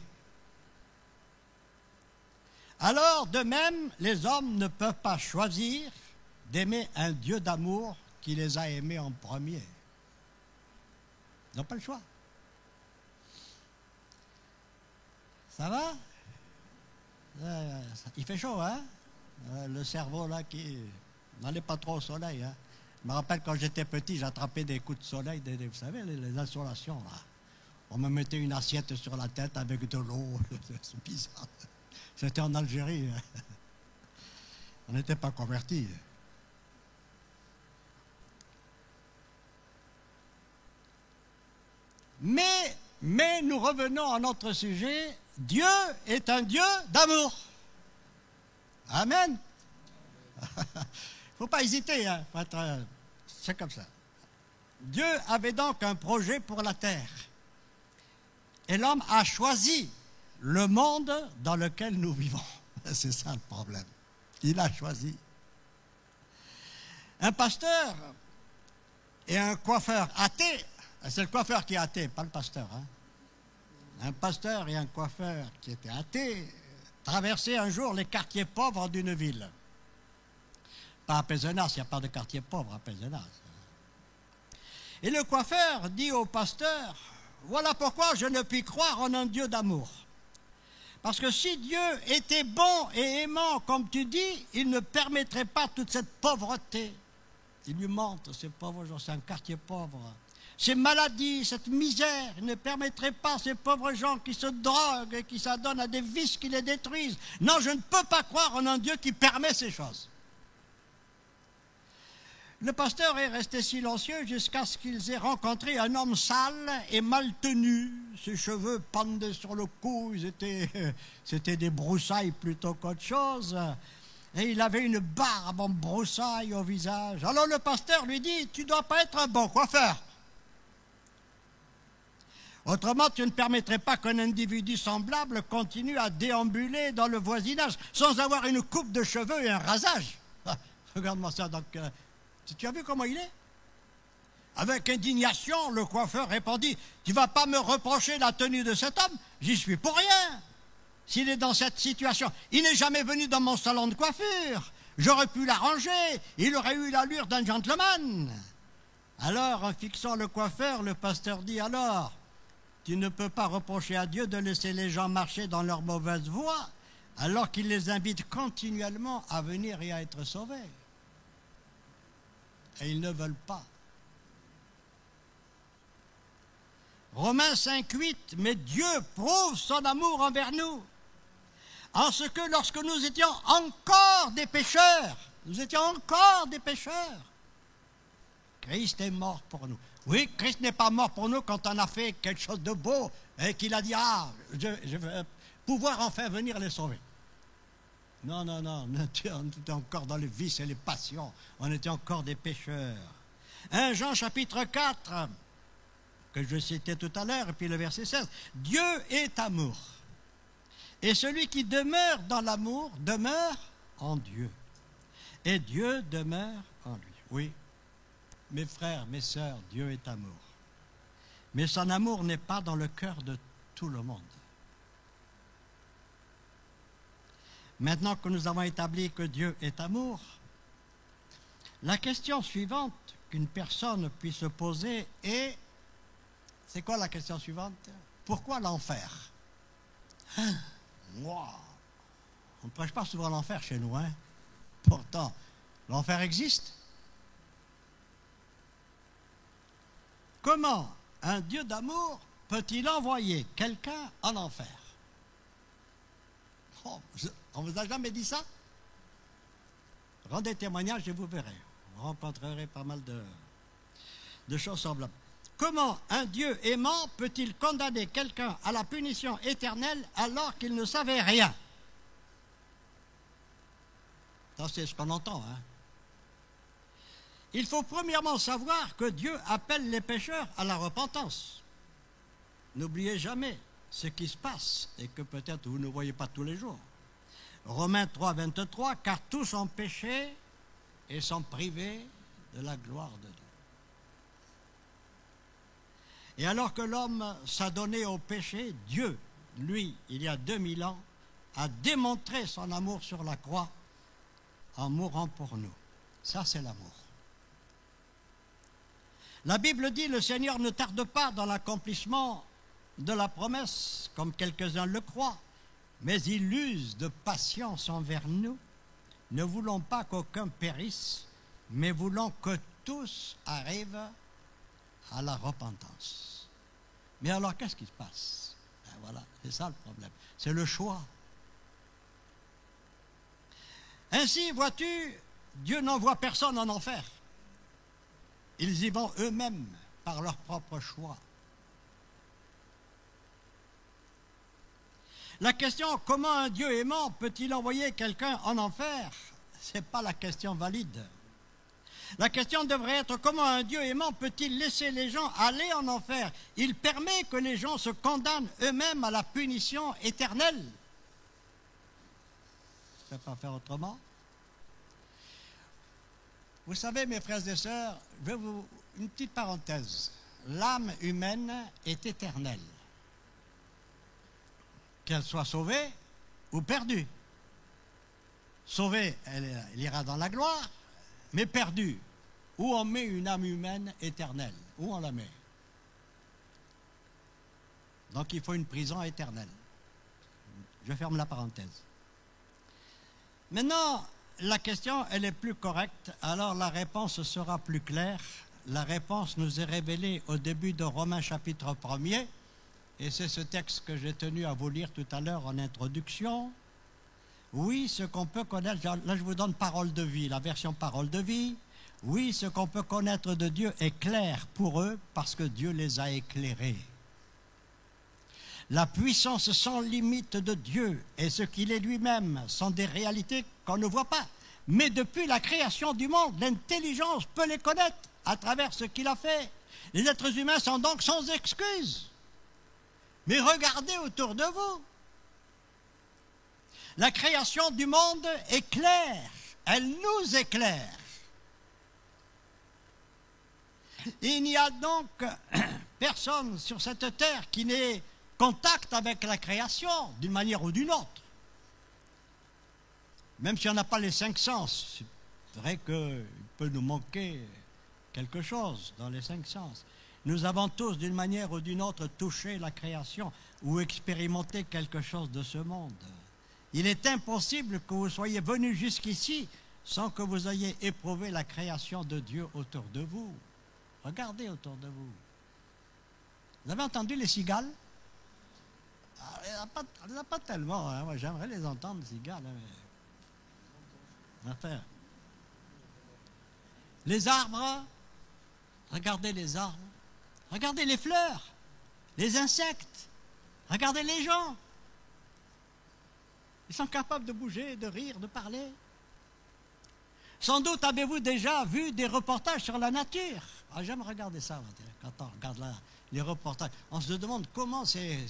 Speaker 3: Alors, de même, les hommes ne peuvent pas choisir d'aimer un Dieu d'amour qui les a aimés en premier. Ils n'ont pas le choix. Ça va? Il fait chaud, hein? Le cerveau, là, qui n'allait pas trop au soleil, hein? Je me rappelle quand j'étais petit, j'attrapais des coups de soleil, vous savez, les insolations, là. On me mettait une assiette sur la tête avec de l'eau. C'est bizarre. C'était en Algérie. On n'était pas convertis. Mais nous revenons à notre sujet. Dieu est un Dieu d'amour. Amen. Il ne faut pas hésiter, hein. C'est comme ça. Dieu avait donc un projet pour la terre. Et l'homme a choisi le monde dans lequel nous vivons. C'est ça le problème. Il a choisi. Un pasteur et un coiffeur athée, c'est le coiffeur qui est athée, pas le pasteur, hein. Un pasteur et un coiffeur qui étaient athées traversaient un jour les quartiers pauvres d'une ville. Pas à Pézenas, il n'y a pas de quartier pauvre à Pézenas. Et le coiffeur dit au pasteur, voilà pourquoi je ne puis croire en un Dieu d'amour. Parce que si Dieu était bon et aimant, comme tu dis, il ne permettrait pas toute cette pauvreté. Il lui montre, ces pauvres gens, c'est un quartier pauvre. Ces maladies, cette misère, il ne permettrait pas ces pauvres gens qui se droguent et qui s'adonnent à des vices qui les détruisent. Non, je ne peux pas croire en un Dieu qui permet ces choses. Le pasteur est resté silencieux jusqu'à ce qu'ils aient rencontré un homme sale et mal tenu. Ses cheveux pendaient sur le cou, c'était des broussailles plutôt qu'autre chose. Et il avait une barbe en broussailles au visage. Alors le pasteur lui dit, tu ne dois pas être un bon coiffeur. Autrement, tu ne permettrais pas qu'un individu semblable continue à déambuler dans le voisinage sans avoir une coupe de cheveux et un rasage. Ah, regarde-moi ça, donc... Tu as vu comment il est? Avec indignation, le coiffeur répondit, « Tu ne vas pas me reprocher la tenue de cet homme? J'y suis pour rien. S'il est dans cette situation, il n'est jamais venu dans mon salon de coiffure. J'aurais pu l'arranger, il aurait eu l'allure d'un gentleman. » Alors, en fixant le coiffeur, le pasteur dit, « Alors, tu ne peux pas reprocher à Dieu de laisser les gens marcher dans leur mauvaise voie, alors qu'il les invite continuellement à venir et à être sauvés. » Et ils ne veulent pas. Romains 5,8, mais Dieu prouve son amour envers nous, en ce que lorsque nous étions encore des pécheurs, Christ est mort pour nous. Oui, Christ n'est pas mort pour nous quand on a fait quelque chose de beau et qu'il a dit, ah, je vais pouvoir enfin venir les sauver. Non, on était encore dans les vices et les passions. On était encore des pécheurs. 1 Jean chapitre 4, que je citais tout à l'heure, et puis le verset 16. Dieu est amour. Et celui qui demeure dans l'amour demeure en Dieu. Et Dieu demeure en lui. Oui, mes frères, mes sœurs, Dieu est amour. Mais son amour n'est pas dans le cœur de tout le monde. Maintenant que nous avons établi que Dieu est amour, la question suivante qu'une personne puisse se poser est, c'est quoi la question suivante? Pourquoi l'enfer? Wow. On ne prêche pas souvent l'enfer chez nous, hein? Pourtant, l'enfer existe. Comment un Dieu d'amour peut-il envoyer quelqu'un en enfer? Oh, on ne vous a jamais dit ça? Rendez témoignage et vous verrez. Vous rencontrerez pas mal de choses semblables. Comment un Dieu aimant peut-il condamner quelqu'un à la punition éternelle alors qu'il ne savait rien? Ça, c'est ce qu'on entend, hein? Il faut premièrement savoir que Dieu appelle les pécheurs à la repentance. N'oubliez jamais ce qui se passe et que peut-être vous ne voyez pas tous les jours. Romains 3, 23, car tous ont péché et sont privés de la gloire de Dieu. Et alors que l'homme s'adonnait au péché, Dieu, lui, il y a 2000 ans, a démontré son amour sur la croix en mourant pour nous. Ça, c'est l'amour. La Bible dit, le Seigneur ne tarde pas dans l'accomplissement de la promesse, comme quelques-uns le croient, mais il use de patience envers nous, ne voulant pas qu'aucun périsse, mais voulant que tous arrivent à la repentance. Mais alors, qu'est-ce qui se passe? Ben voilà, c'est ça le problème. C'est le choix. Ainsi, vois-tu, Dieu n'envoie personne en enfer. Ils y vont eux-mêmes par leur propre choix. La question « Comment un Dieu aimant peut-il envoyer quelqu'un en enfer ?» ce n'est pas la question valide. La question devrait être « Comment un Dieu aimant peut-il laisser les gens aller en enfer ?» Il permet que les gens se condamnent eux-mêmes à la punition éternelle. Je ne peux pas faire autrement. Vous savez, mes frères et sœurs, je vais vous une petite parenthèse. L'âme humaine est éternelle. Qu'elle soit sauvée ou perdue. Sauvée, elle ira dans la gloire, mais perdue. Où on met une âme humaine éternelle? Où on la met? Donc il faut une prison éternelle. Je ferme la parenthèse. Maintenant, la question, elle est plus correcte, alors la réponse sera plus claire. La réponse nous est révélée au début de Romains chapitre 1er, et c'est ce texte que j'ai tenu à vous lire tout à l'heure en introduction. Oui, ce qu'on peut connaître, là je vous donne parole de vie, la version parole de vie. Oui, ce qu'on peut connaître de Dieu est clair pour eux parce que Dieu les a éclairés. La puissance sans limite de Dieu et ce qu'il est lui-même sont des réalités qu'on ne voit pas. Mais depuis la création du monde, l'intelligence peut les connaître à travers ce qu'il a fait. Les êtres humains sont donc sans excuse. Mais regardez autour de vous. La création du monde est claire. Elle nous éclaire. Il n'y a donc personne sur cette terre qui n'ait contact avec la création d'une manière ou d'une autre. Même si on n'a pas les 5 sens, c'est vrai qu'il peut nous manquer quelque chose dans les 5 sens. Nous avons tous d'une manière ou d'une autre touché la création ou expérimenté quelque chose de ce monde. Il est impossible que vous soyez venus jusqu'ici sans que vous ayez éprouvé la création de Dieu autour de vous. Regardez autour de vous. Vous avez entendu les cigales? Il n'y en a pas tellement. Hein. Moi, j'aimerais les entendre, les cigales. Hein, mais... Enfin. Les arbres. Regardez les arbres. Regardez les fleurs. Les insectes. Regardez les gens. Ils sont capables de bouger, de rire, de parler. Sans doute avez-vous déjà vu des reportages sur la nature. Ah, j'aime regarder ça quand on regarde là, les reportages. On se demande comment ces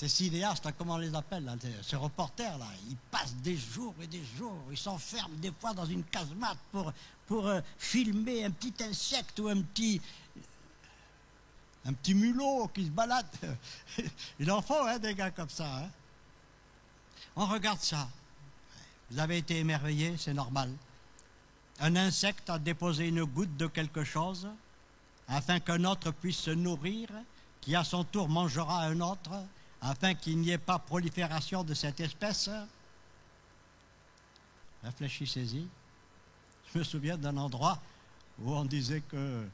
Speaker 3: cinéastes, comment on les appelle, là, ces reporters-là, ils passent des jours et des jours. Ils s'enferment des fois dans une casemate pour filmer un petit insecte ou un petit mulot qui se balade. Il en faut hein, des gars comme ça. Hein. On regarde ça. Vous avez été émerveillé, c'est normal. Un insecte a déposé une goutte de quelque chose afin qu'un autre puisse se nourrir, qui à son tour mangera un autre, afin qu'il n'y ait pas prolifération de cette espèce. Réfléchissez-y. Je me souviens d'un endroit où on disait que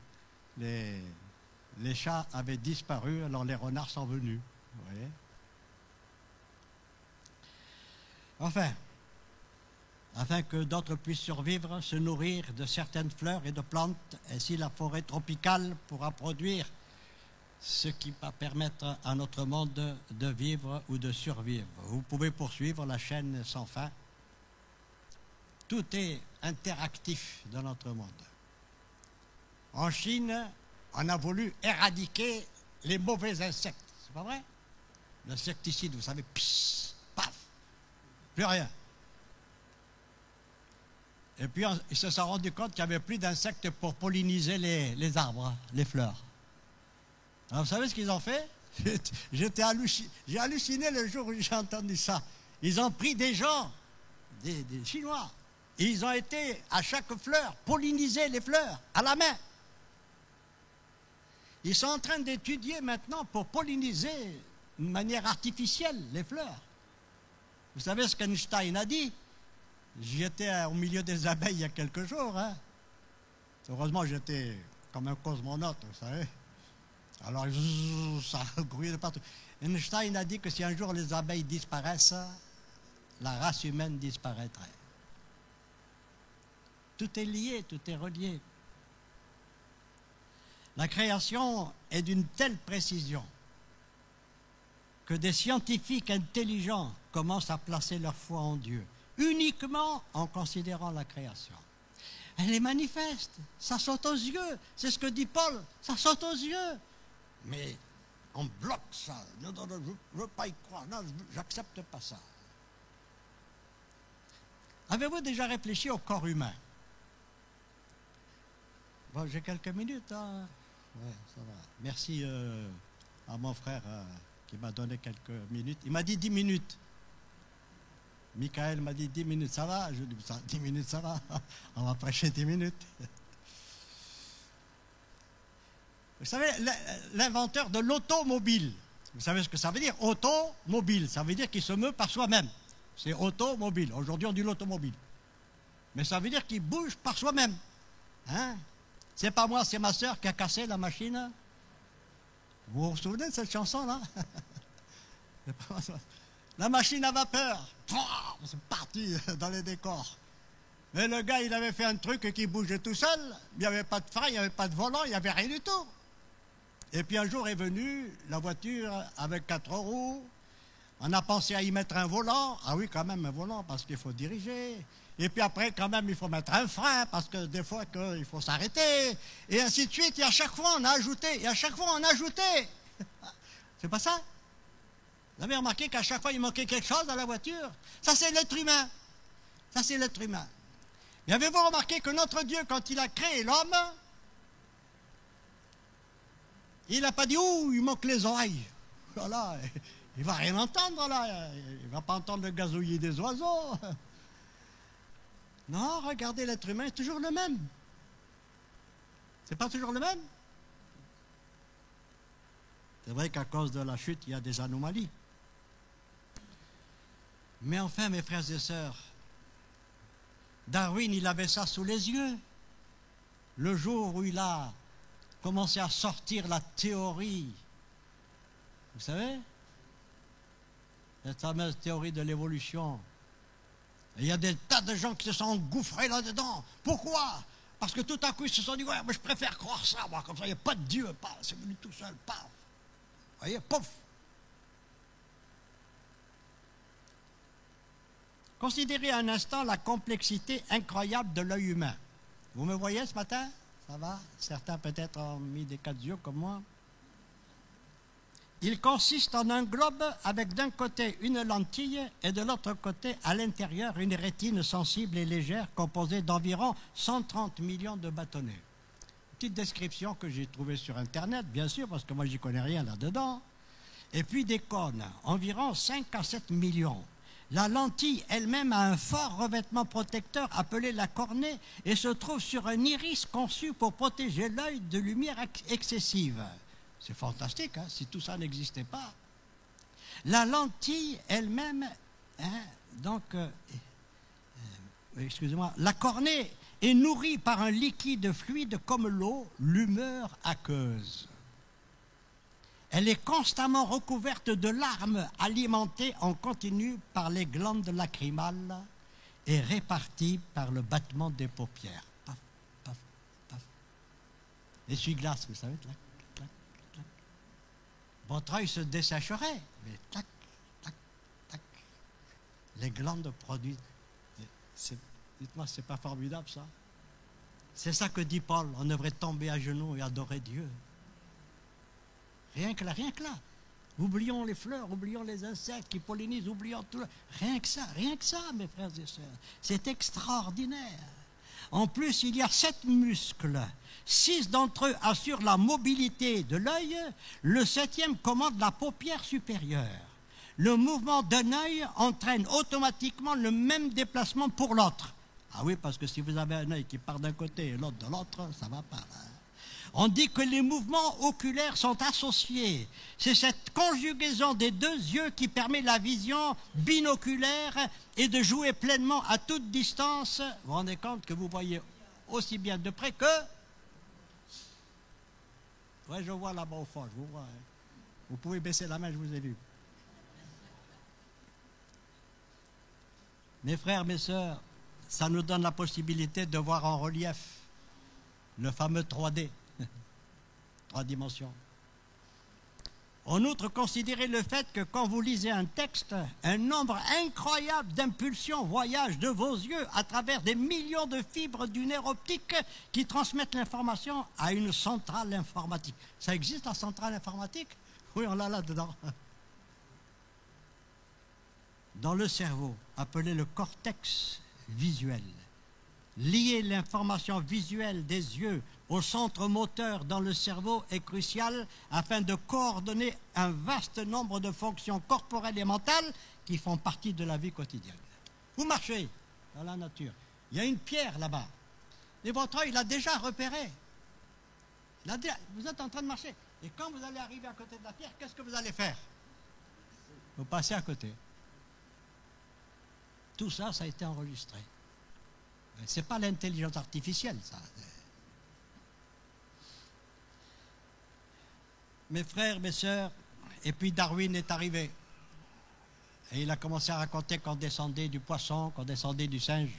Speaker 3: les chats avaient disparu, alors les renards sont venus. Vous voyez ? Enfin, afin que d'autres puissent survivre, se nourrir de certaines fleurs et de plantes, ainsi la forêt tropicale pourra produire ce qui va permettre à notre monde de vivre ou de survivre. Vous pouvez poursuivre la chaîne sans fin. Tout est interactif dans notre monde. En Chine, on a voulu éradiquer les mauvais insectes. C'est pas vrai? L'insecticide, vous savez, pss, paf, plus rien. Et puis, ils se sont rendus compte qu'il n'y avait plus d'insectes pour polliniser les arbres, les fleurs. Alors, vous savez ce qu'ils ont fait? J'ai halluciné le jour où j'ai entendu ça. Ils ont pris des gens, des Chinois, et ils ont été à chaque fleur polliniser les fleurs à la main. Ils sont en train d'étudier maintenant pour polliniser d'une manière artificielle les fleurs. Vous savez ce qu'Einstein a dit? J'étais au milieu des abeilles il y a quelques jours. Hein. Heureusement, j'étais comme un cosmonaute, vous savez. Alors, ça grouillait de partout. Einstein a dit que si un jour les abeilles disparaissent, la race humaine disparaîtrait. Tout est lié, tout est relié. La création est d'une telle précision que des scientifiques intelligents commencent à placer leur foi en Dieu, uniquement en considérant la création. Elle est manifeste, ça saute aux yeux, c'est ce que dit Paul, ça saute aux yeux. Mais on bloque ça, non, je ne veux pas y croire, non, j'accepte pas ça. Avez-vous déjà réfléchi au corps humain? Bon, j'ai quelques minutes, hein? Ouais, ça va. Merci à mon frère qui m'a donné quelques minutes. Il m'a dit 10 minutes. Michael m'a dit 10 minutes, ça va? Je lui dis, 10 minutes, ça va. On va prêcher 10 minutes. Vous savez, l'inventeur de l'automobile, Vous savez ce que ça veut dire? Automobile, ça veut dire qu'il se meut par soi-même. C'est automobile. Aujourd'hui, on dit l'automobile. Mais ça veut dire qu'il bouge par soi-même. Hein? C'est pas moi, c'est ma sœur qui a cassé la machine. Vous vous souvenez de cette chanson-là? La machine à vapeur. C'est parti dans les décors. Mais le gars, il avait fait un truc qui bougeait tout seul. Il n'y avait pas de frein, il n'y avait pas de volant, il n'y avait rien du tout. Et puis un jour est venue la voiture avec 4 roues. On a pensé à y mettre un volant. Ah oui, quand même un volant parce qu'il faut diriger. Et puis après, quand même, il faut mettre un frein parce que des fois, il faut s'arrêter. Et ainsi de suite. Et à chaque fois, on a ajouté. Et à chaque fois, on a ajouté. C'est pas ça? Vous avez remarqué qu'à chaque fois, il manquait quelque chose dans la voiture? Ça, c'est l'être humain. Ça, c'est l'être humain. Mais avez-vous remarqué que notre Dieu, quand il a créé l'homme, il n'a pas dit « Ouh, il manque les oreilles ». Voilà, il ne va rien entendre là. Il ne va pas entendre le gazouillis des oiseaux. Non, regardez, l'être humain est toujours le même. C'est pas toujours le même? C'est vrai qu'à cause de la chute, il y a des anomalies. Mais enfin, mes frères et sœurs, Darwin, il avait ça sous les yeux. Le jour où il a commencé à sortir la théorie, vous savez, cette fameuse théorie de l'évolution. Et il y a des tas de gens qui se sont engouffrés là-dedans. Pourquoi? Parce que tout à coup, ils se sont dit, ouais, mais je préfère croire ça, moi, comme ça, il n'y a pas de Dieu, c'est venu tout seul, paf. Vous voyez, pouf. Considérez un instant la complexité incroyable de l'œil humain. Vous me voyez ce matin? Ça va? Certains peut-être ont mis des 4 yeux comme moi. Il consiste en un globe avec d'un côté une lentille et de l'autre côté, à l'intérieur, une rétine sensible et légère composée d'environ 130 millions de bâtonnets. Petite description que j'ai trouvée sur Internet, bien sûr, parce que moi, j'y connais rien là-dedans. Et puis des cônes, environ 5 à 7 millions. La lentille elle-même a un fort revêtement protecteur appelé la cornée et se trouve sur un iris conçu pour protéger l'œil de lumière excessive. C'est fantastique, hein, si tout ça n'existait pas. La lentille elle-même, excusez-moi, la cornée est nourrie par un liquide fluide comme l'eau, l'humeur aqueuse. Elle est constamment recouverte de larmes alimentées en continu par les glandes lacrymales et réparties par le battement des paupières. Paf, paf, paf. Essuie-glace, vous savez, clac, clac, clac. Votre œil se dessécherait, mais tac, tac, tac. Les glandes produisent. Dites-moi, c'est pas formidable ça? C'est ça que dit Paul, on devrait tomber à genoux et adorer Dieu. Rien que là. Oublions les fleurs, oublions les insectes qui pollinisent, oublions tout. Rien que ça, mes frères et sœurs. C'est extraordinaire. En plus, il y a 7 muscles. 6 d'entre eux assurent la mobilité de l'œil. Le 7e commande la paupière supérieure. Le mouvement d'un œil entraîne automatiquement le même déplacement pour l'autre. Ah oui, parce que si vous avez un œil qui part d'un côté et l'autre de l'autre, ça ne va pas. Hein. On dit que les mouvements oculaires sont associés. C'est cette conjugaison des 2 yeux qui permet la vision binoculaire et de jouer pleinement à toute distance. Vous vous rendez compte que vous voyez aussi bien de près que... Ouais, je vois là-bas au fond, je vous vois. Hein. Vous pouvez baisser la main, je vous ai vu. Mes frères, mes sœurs, ça nous donne la possibilité de voir en relief le fameux 3D. 3 dimensions. En outre, considérez le fait que quand vous lisez un texte, un nombre incroyable d'impulsions voyagent de vos yeux à travers des millions de fibres du nerf optique qui transmettent l'information à une centrale informatique. Ça existe, la centrale informatique? Oui, on l'a là-dedans. Dans le cerveau, appelé le cortex visuel, lier l'information visuelle des yeux au centre moteur dans le cerveau est crucial afin de coordonner un vaste nombre de fonctions corporelles et mentales qui font partie de la vie quotidienne. Vous marchez dans la nature, il y a une pierre là-bas, et votre œil l'a déjà repérée. Vous êtes en train de marcher, Et quand vous allez arriver à côté de la pierre, qu'est-ce que vous allez faire? Vous passez à côté. Tout ça, ça a été enregistré. Ce n'est pas l'intelligence artificielle, ça. Mes frères, mes sœurs, et puis Darwin est arrivé. Et il a commencé à raconter qu'on descendait du poisson, qu'on descendait du singe.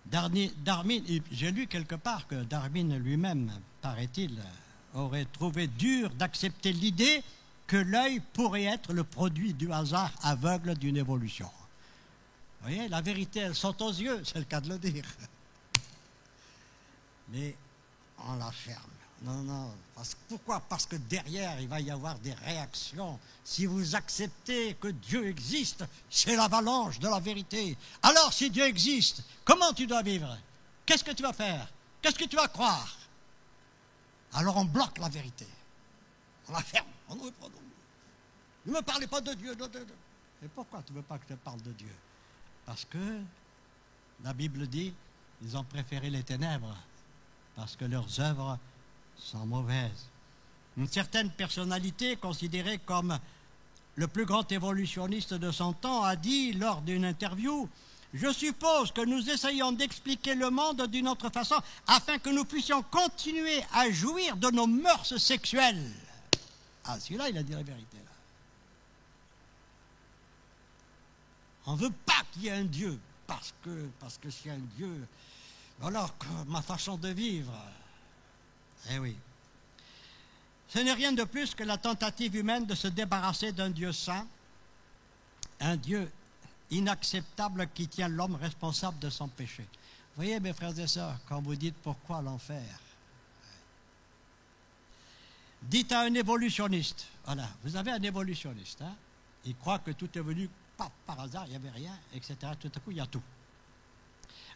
Speaker 3: Darwin, j'ai lu quelque part que Darwin lui-même, paraît-il, aurait trouvé dur d'accepter l'idée que l'œil pourrait être le produit du hasard aveugle d'une évolution. Vous voyez, la vérité, elle saute aux yeux, c'est le cas de le dire. Mais on la ferme. Non, non. Pourquoi? Parce que derrière, il va y avoir des réactions. Si vous acceptez que Dieu existe, c'est l'avalanche de la vérité. Alors, si Dieu existe, comment tu dois vivre? Qu'est-ce que tu vas faire? Qu'est-ce que tu vas croire? Alors, on bloque la vérité. On la ferme. On ne répond pas. Ne me parlez pas de Dieu. Et pourquoi tu ne veux pas que je te parle de Dieu? Parce que la Bible dit, ils ont préféré les ténèbres, parce que leurs œuvres sont mauvaises. Une certaine personnalité, considérée comme le plus grand évolutionniste de son temps, a dit lors d'une interview: « Je suppose que nous essayons d'expliquer le monde d'une autre façon afin que nous puissions continuer à jouir de nos mœurs sexuelles. » Ah, celui-là, il a dit la vérité. Là. On ne veut pas qu'il y ait un Dieu, parce que s'il y a un Dieu, alors que ma façon de vivre... Eh oui. Ce n'est rien de plus que la tentative humaine de se débarrasser d'un Dieu saint, un Dieu inacceptable qui tient l'homme responsable de son péché. Vous voyez, mes frères et sœurs, quand vous dites pourquoi l'enfer, dites à un évolutionniste, voilà, vous avez un évolutionniste, hein, il croit que tout est venu par hasard, il n'y avait rien, etc. Tout à coup, il y a tout.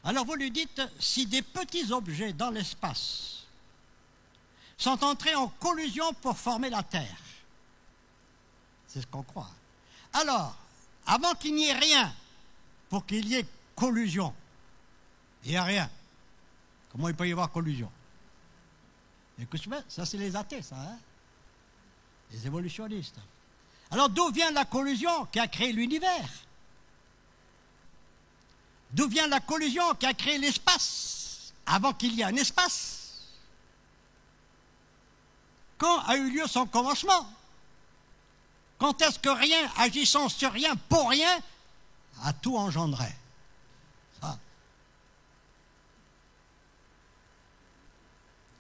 Speaker 3: Alors vous lui dites, si des petits objets dans l'espace sont entrés en collusion pour former la Terre. C'est ce qu'on croit. Alors, avant qu'il n'y ait rien, pour qu'il y ait collusion, il n'y a rien. Comment il peut y avoir collusion? Écoute, ça c'est les athées, ça, hein? Les évolutionnistes. Alors d'où vient la collusion qui a créé l'univers? D'où vient la collusion qui a créé l'espace, avant qu'il y ait un espace? Quand a eu lieu son commencement? Quand est-ce que rien, agissant sur rien, pour rien, a tout engendré? Ça.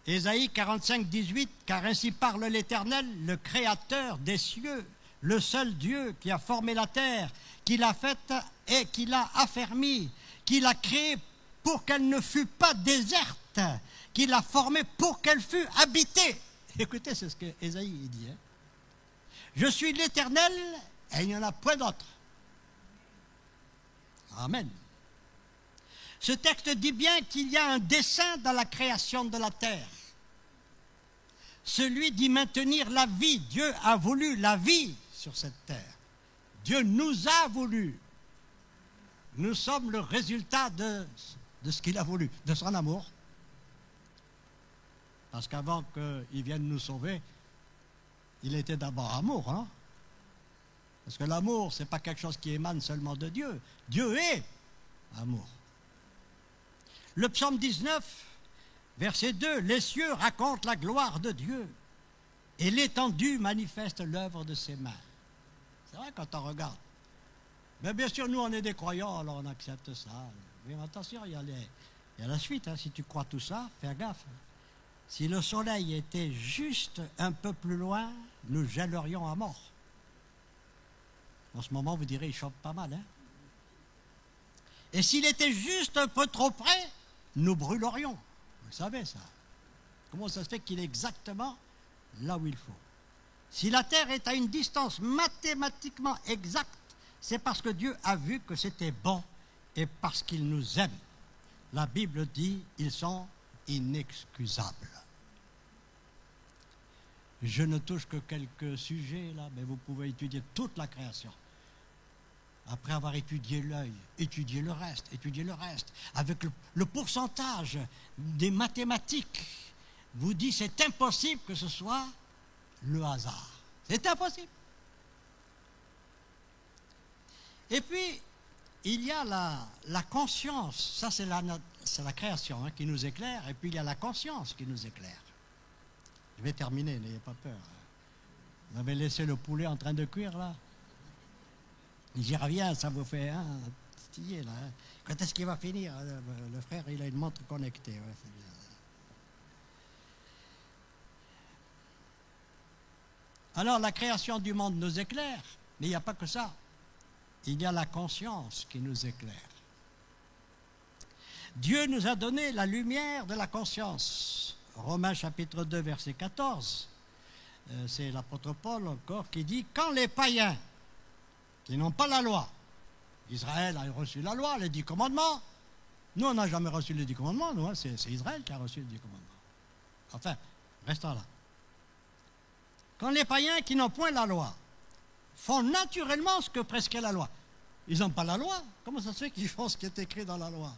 Speaker 3: Ésaïe 45, 18, car ainsi parle l'Éternel, le Créateur des cieux, le seul Dieu qui a formé la terre, qui l'a faite et qui l'a affermie, qui l'a créée pour qu'elle ne fût pas déserte, qui l'a formée pour qu'elle fût habitée. Écoutez, c'est ce que Ésaïe dit. Hein. Je suis l'Éternel et il n'y en a point d'autre. Amen. Ce texte dit bien qu'il y a un dessein dans la création de la terre. Celui d'y maintenir la vie. Dieu a voulu la vie sur cette terre. Dieu nous a voulu. Nous sommes le résultat de ce qu'il a voulu, de son amour. Parce qu'avant qu'il vienne nous sauver, il était d'abord amour. Hein? Parce que l'amour, ce n'est pas quelque chose qui émane seulement de Dieu. Dieu est amour. Le psaume 19, verset 2, « Les cieux racontent la gloire de Dieu, et l'étendue manifeste l'œuvre de ses mains. » C'est vrai quand on regarde. Mais bien sûr, nous, on est des croyants, alors on accepte ça. Mais attention, il y a la suite. Hein. Si tu crois tout ça, fais gaffe. Si le soleil était juste un peu plus loin, nous gèlerions à mort. En ce moment, vous direz, il chauffe pas mal. Hein? Et s'il était juste un peu trop près, nous brûlerions. Vous le savez, ça. Comment ça se fait qu'il est exactement là où il faut? Si la Terre est à une distance mathématiquement exacte, c'est parce que Dieu a vu que c'était bon et parce qu'il nous aime. La Bible dit, ils sont inexcusables. Je ne touche que quelques sujets là, mais vous pouvez étudier toute la création. Après avoir étudié l'œil, étudier le reste, avec le pourcentage des mathématiques, vous dit c'est impossible que ce soit le hasard. C'est impossible. Et puis, il y a la conscience, ça c'est la création hein, qui nous éclaire, et puis il y a la conscience qui nous éclaire. Je vais terminer, n'ayez pas peur. Vous avez laissé le poulet en train de cuire là? J'y reviens, ça vous fait titiller là. Hein. Quand est-ce qu'il va finir? Le frère, il a une montre connectée. Ouais, c'est bien. Alors la création du monde nous éclaire, mais il n'y a pas que ça. Il y a la conscience qui nous éclaire. Dieu nous a donné la lumière de la conscience. Romains chapitre 2, verset 14. C'est l'apôtre Paul encore qui dit « Quand les païens qui n'ont pas la loi, Israël a reçu la loi, les 10 commandements, nous on n'a jamais reçu les 10 commandements, nous, hein, c'est Israël qui a reçu les 10 commandements. Enfin, restons là. Quand les païens qui n'ont point la loi font naturellement ce que prescrit la loi. Ils n'ont pas la loi. Comment ça se fait qu'ils font ce qui est écrit dans la loi?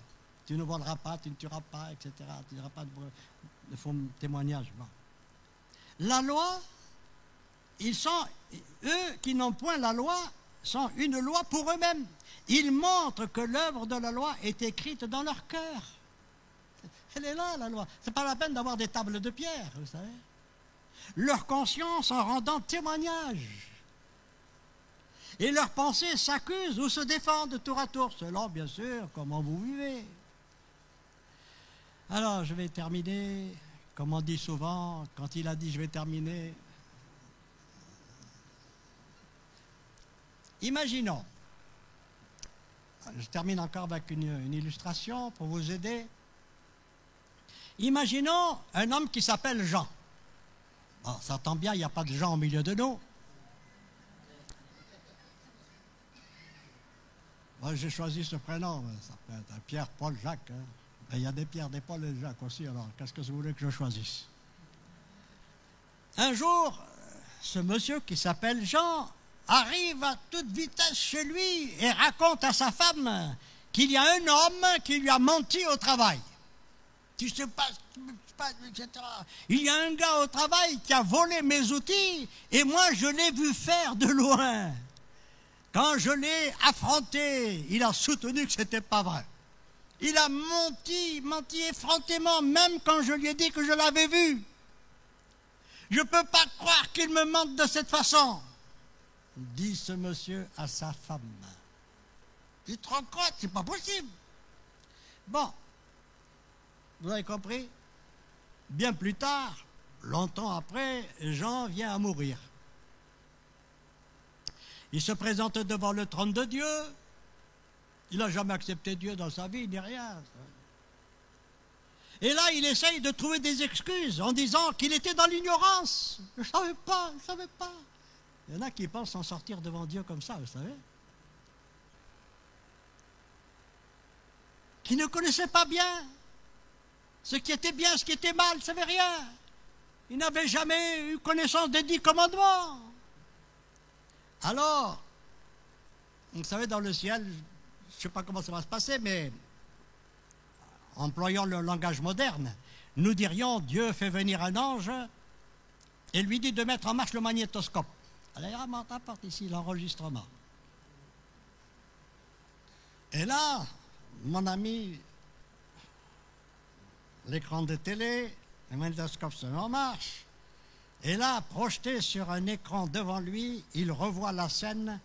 Speaker 3: Tu ne voleras pas, tu ne tueras pas, etc. Tu ne diras pas de faux témoignages. Bon. La loi, eux qui n'ont point la loi, sont une loi pour eux-mêmes. Ils montrent que l'œuvre de la loi est écrite dans leur cœur. Elle est là, la loi. Ce n'est pas la peine d'avoir des tables de pierre, vous savez. Leur conscience en rendant témoignage. Et leurs pensées s'accusent ou se défendent tour à tour, selon, bien sûr, comment vous vivez. Alors, je vais terminer, comme on dit souvent, quand il a dit « je vais terminer », imaginons, je termine encore avec une illustration pour vous aider. Imaginons un homme qui s'appelle Jean. Bon, ça tombe bien, il n'y a pas de Jean au milieu de nous. Moi, j'ai choisi ce prénom, ça peut être Pierre, Paul, Jacques. Hein. Il y a des Pierre, des Paul et des Jacques aussi, alors qu'est-ce que vous voulez que je choisisse? Un jour, ce monsieur qui s'appelle Jean arrive à toute vitesse chez lui et raconte à sa femme qu'il y a un homme qui lui a menti au travail. Tu sais pas, etc. Il y a un gars au travail qui a volé mes outils et moi je l'ai vu faire de loin. Quand je l'ai affronté, il a soutenu que ce n'était pas vrai. Il a menti effrontément, même quand je lui ai dit que je l'avais vu. Je ne peux pas croire qu'il me mente de cette façon, dit ce monsieur à sa femme. Tu te rends compte, c'est pas possible. Bon, vous avez compris? Bien plus tard, longtemps après, Jean vient à mourir. Il se présente devant le trône de Dieu. Il n'a jamais accepté Dieu dans sa vie, ni rien. Et là, il essaye de trouver des excuses en disant qu'il était dans l'ignorance. Je ne savais pas, je ne savais pas. Il y en a qui pensent s'en sortir devant Dieu comme ça, vous savez. Qui ne connaissaient pas bien ce qui était bien, ce qui était mal, ils ne savaient rien. Ils n'avaient jamais eu connaissance des 10 commandements. Alors, vous savez, dans le ciel, je ne sais pas comment ça va se passer, mais employant le langage moderne, nous dirions Dieu fait venir un ange et lui dit de mettre en marche le magnétoscope. Alors, il apporte ici l'enregistrement. Et là, mon ami, l'écran de télé, le magnétoscope se met en marche. Et là, projeté sur un écran devant lui, il revoit la scène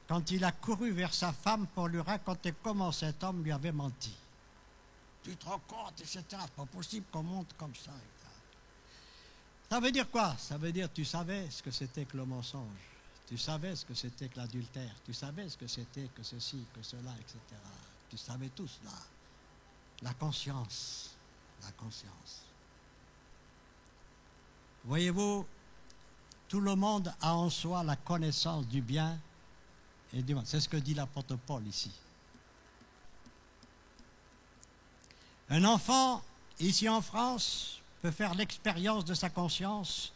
Speaker 3: quand il a couru vers sa femme pour lui raconter comment cet homme lui avait menti. Tu te rends compte, etc. C'est pas possible qu'on monte comme ça. Ça veut dire quoi? Ça veut dire tu savais ce que c'était que le mensonge. Tu savais ce que c'était que l'adultère. Tu savais ce que c'était que ceci, que cela, etc. Tu savais tout cela. La conscience. La conscience. Voyez-vous, tout le monde a en soi la connaissance du bien et du mal. C'est ce que dit l'apôtre Paul ici. Un enfant, ici en France, peut faire l'expérience de sa conscience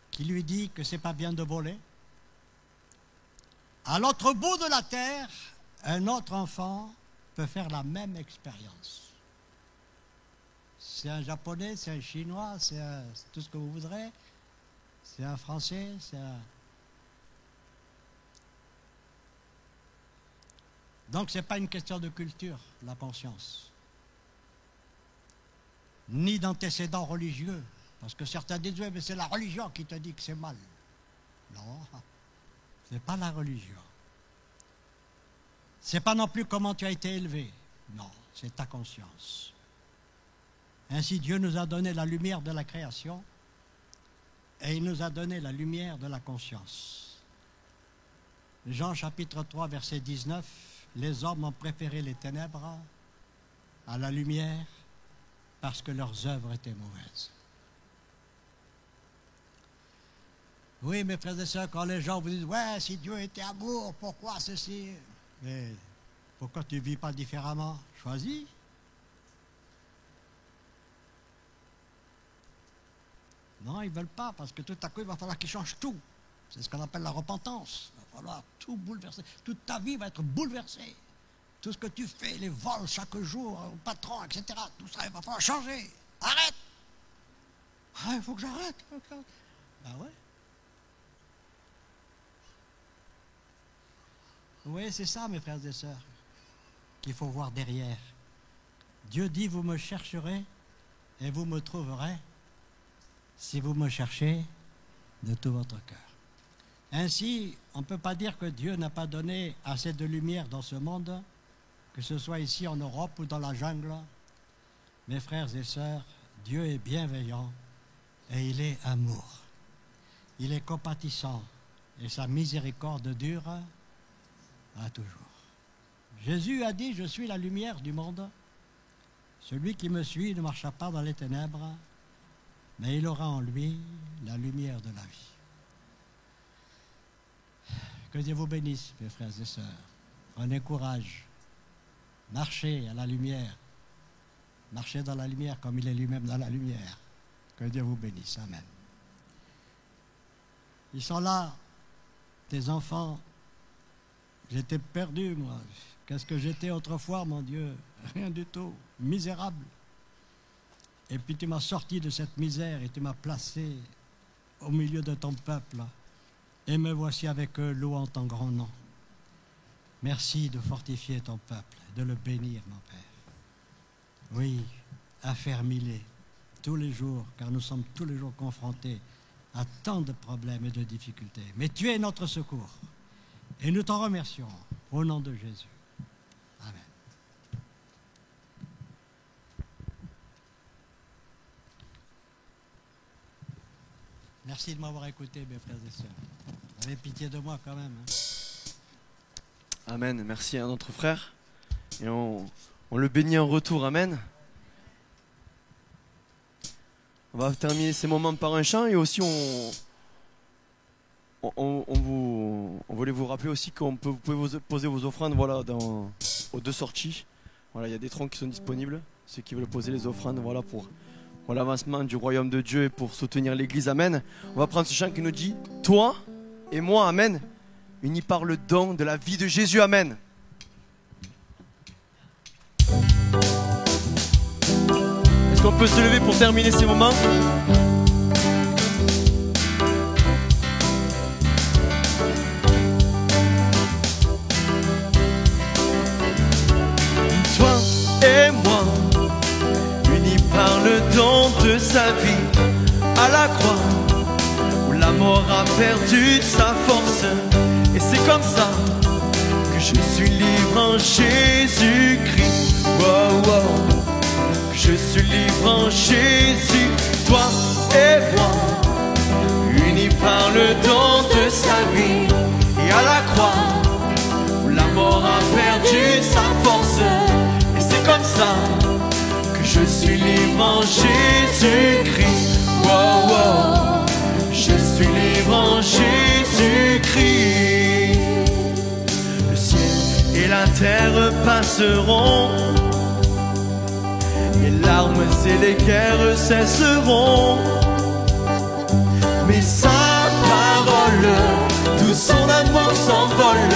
Speaker 3: qui lui dit que c'est pas bien de voler. À l'autre bout de la terre, un autre enfant peut faire la même expérience. c'est un Japonais, c'est un Chinois, c'est tout ce que vous voudrez. C'est un Français, c'est un... Donc ce n'est pas une question de culture, la conscience. Ni d'antécédents religieux. Parce que certains disent, oui, mais c'est la religion qui te dit que c'est mal. Non, ce n'est pas la religion. Ce n'est pas non plus comment tu as été élevé. Non, c'est ta conscience. Ainsi, Dieu nous a donné la lumière de la création et il nous a donné la lumière de la conscience. Jean chapitre 3, verset 19, les hommes ont préféré les ténèbres à la lumière parce que leurs œuvres étaient mauvaises. Oui, mes frères et sœurs, quand les gens vous disent « Ouais, si Dieu était amour, pourquoi ceci ?» Mais pourquoi tu ne vis pas différemment? Choisis. Non, ils ne veulent pas, parce que tout à coup, il va falloir qu'ils changent tout. C'est ce qu'on appelle la repentance. Il va falloir tout bouleverser. Toute ta vie va être bouleversée. Tout ce que tu fais, les vols chaque jour, au patron, etc., tout ça, il va falloir changer. Arrête! Ah, il faut que j'arrête. Ben ouais. Oui, c'est ça, mes frères et sœurs, qu'il faut voir derrière. Dieu dit, vous me chercherez et vous me trouverez si vous me cherchez de tout votre cœur. Ainsi, on ne peut pas dire que Dieu n'a pas donné assez de lumière dans ce monde, que ce soit ici en Europe ou dans la jungle. Mes frères et sœurs, Dieu est bienveillant et il est amour. Il est compatissant et sa miséricorde dure à toujours. Jésus a dit, je suis la lumière du monde. Celui qui me suit ne marchera pas dans les ténèbres, mais il aura en lui la lumière de la vie. Que Dieu vous bénisse, mes frères et sœurs. Prenez courage. Marchez à la lumière. Marchez dans la lumière comme il est lui-même dans la lumière. Que Dieu vous bénisse. Amen. Ils sont là, tes enfants. J'étais perdu, moi. Qu'est-ce que j'étais autrefois, mon Dieu? Rien du tout. Misérable. Et puis tu m'as sorti de cette misère et tu m'as placé au milieu de ton peuple. Et me voici avec eux, louant ton grand nom. Merci de fortifier ton peuple, de le bénir, mon Père. Oui, affermis-les tous les jours, car nous sommes tous les jours confrontés à tant de problèmes et de difficultés. Mais tu es notre secours. Et nous t'en remercions au nom de Jésus. Amen. Merci de m'avoir écouté, mes frères et sœurs. Vous avez pitié de moi quand même. Hein.
Speaker 1: Amen. Merci à notre frère. Et on le bénit en retour. Amen. On va terminer ces moments par un chant et aussi on voulait vous rappeler aussi vous pouvez vous poser vos offrandes voilà, aux deux sorties. Voilà, il y a des troncs qui sont disponibles. Ceux qui veulent poser les offrandes voilà, pour l'avancement du royaume de Dieu et pour soutenir l'église. Amen. On va prendre ce chant qui nous dit « Toi et moi, Amen », unis par le don de la vie de Jésus. Amen. Est-ce qu'on peut se lever pour terminer ces moments ? Toi et moi, unis par le don de sa vie à la croix, où la mort a perdu sa force. Et c'est comme ça que je suis libre en Jésus-Christ. Wow, wow. Que je suis libre en Jésus. Toi et moi, unis par le don de sa vie et à la croix, où la mort a perdu sa force. Et c'est comme ça que je suis libre en Jésus-Christ. Wow, wow. Je suis libre en Jésus-Christ. Le ciel et la terre passeront, les larmes et les guerres cesseront, mais sa parole, tout son amour s'envole.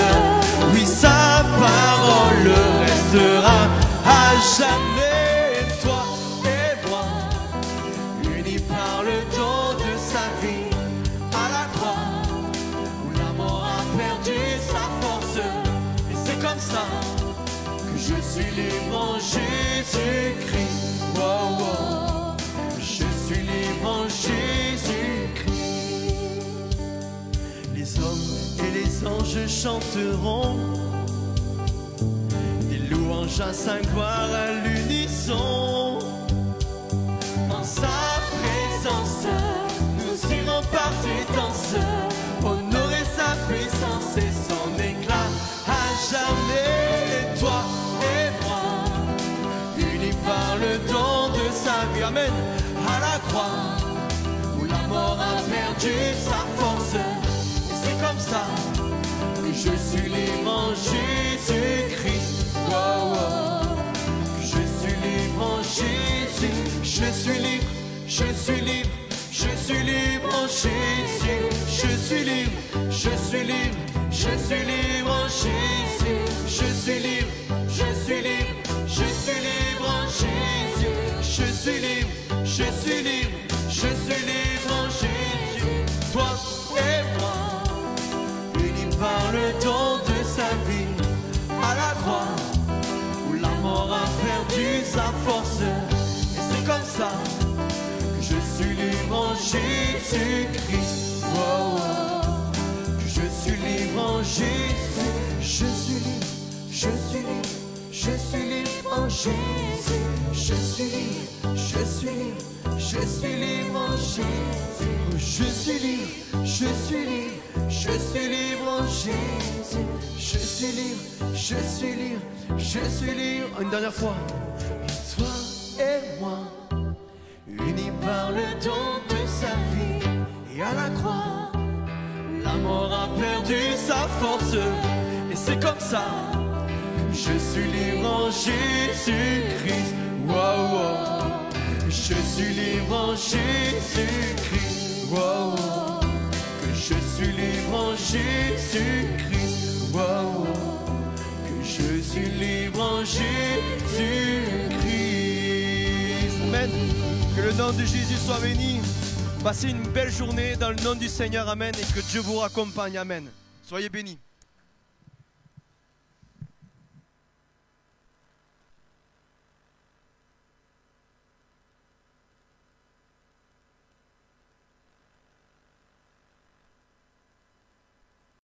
Speaker 1: Oui, sa parole restera à jamais. Toi et moi, comme ça que je suis libre en Jésus-Christ. Wow, wow. Je suis libre en Jésus-Christ. Les hommes et les anges chanteront des louanges à sa gloire à l'unisson. En sa présence, nous irons partout danseurs, honorer sa puissance et son éclat à jamais. Toi et moi, unis par le don de sa vie, amen, à la croix, où la mort a perdu sa force. Et c'est comme ça que je suis libre en Jésus-Christ. Wow, wow. Que je suis libre en Jésus. Je suis libre, je suis libre, je suis libre en Jésus. Je suis libre, je suis libre, je suis libre en Jésus. Je suis libre, je suis libre, je suis libre en Jésus. Je suis libre, je suis libre, je suis libre en Jésus. Toi et moi, unis par le don de sa vie, à la croix, où la mort a perdu sa force. Et c'est comme ça que je suis libre en Jésus-Christ. Wow, wow. Que je suis libre en Jésus. Je suis libre, je suis libre, je suis libre en Jésus. Je suis libre, je suis libre, je suis libre en Jésus. Je suis libre, je suis libre, je suis libre en Jésus. Je suis libre, je suis libre, je suis libre. Une dernière fois. Toi et moi, unis par le don de sa vie, et à la croix, la mort a perdu sa force. Et c'est comme ça que je suis libre en Jésus-Christ. Wow, wow. Je suis libre en Jésus-Christ. Wow, wow. Que je suis libre en Jésus-Christ. Wow, wow. Que je suis libre en Jésus-Christ. Amen. Que le nom de Jésus soit béni. Passez une belle journée dans le nom du Seigneur. Amen. Et que Dieu vous raccompagne. Amen. Soyez bénis.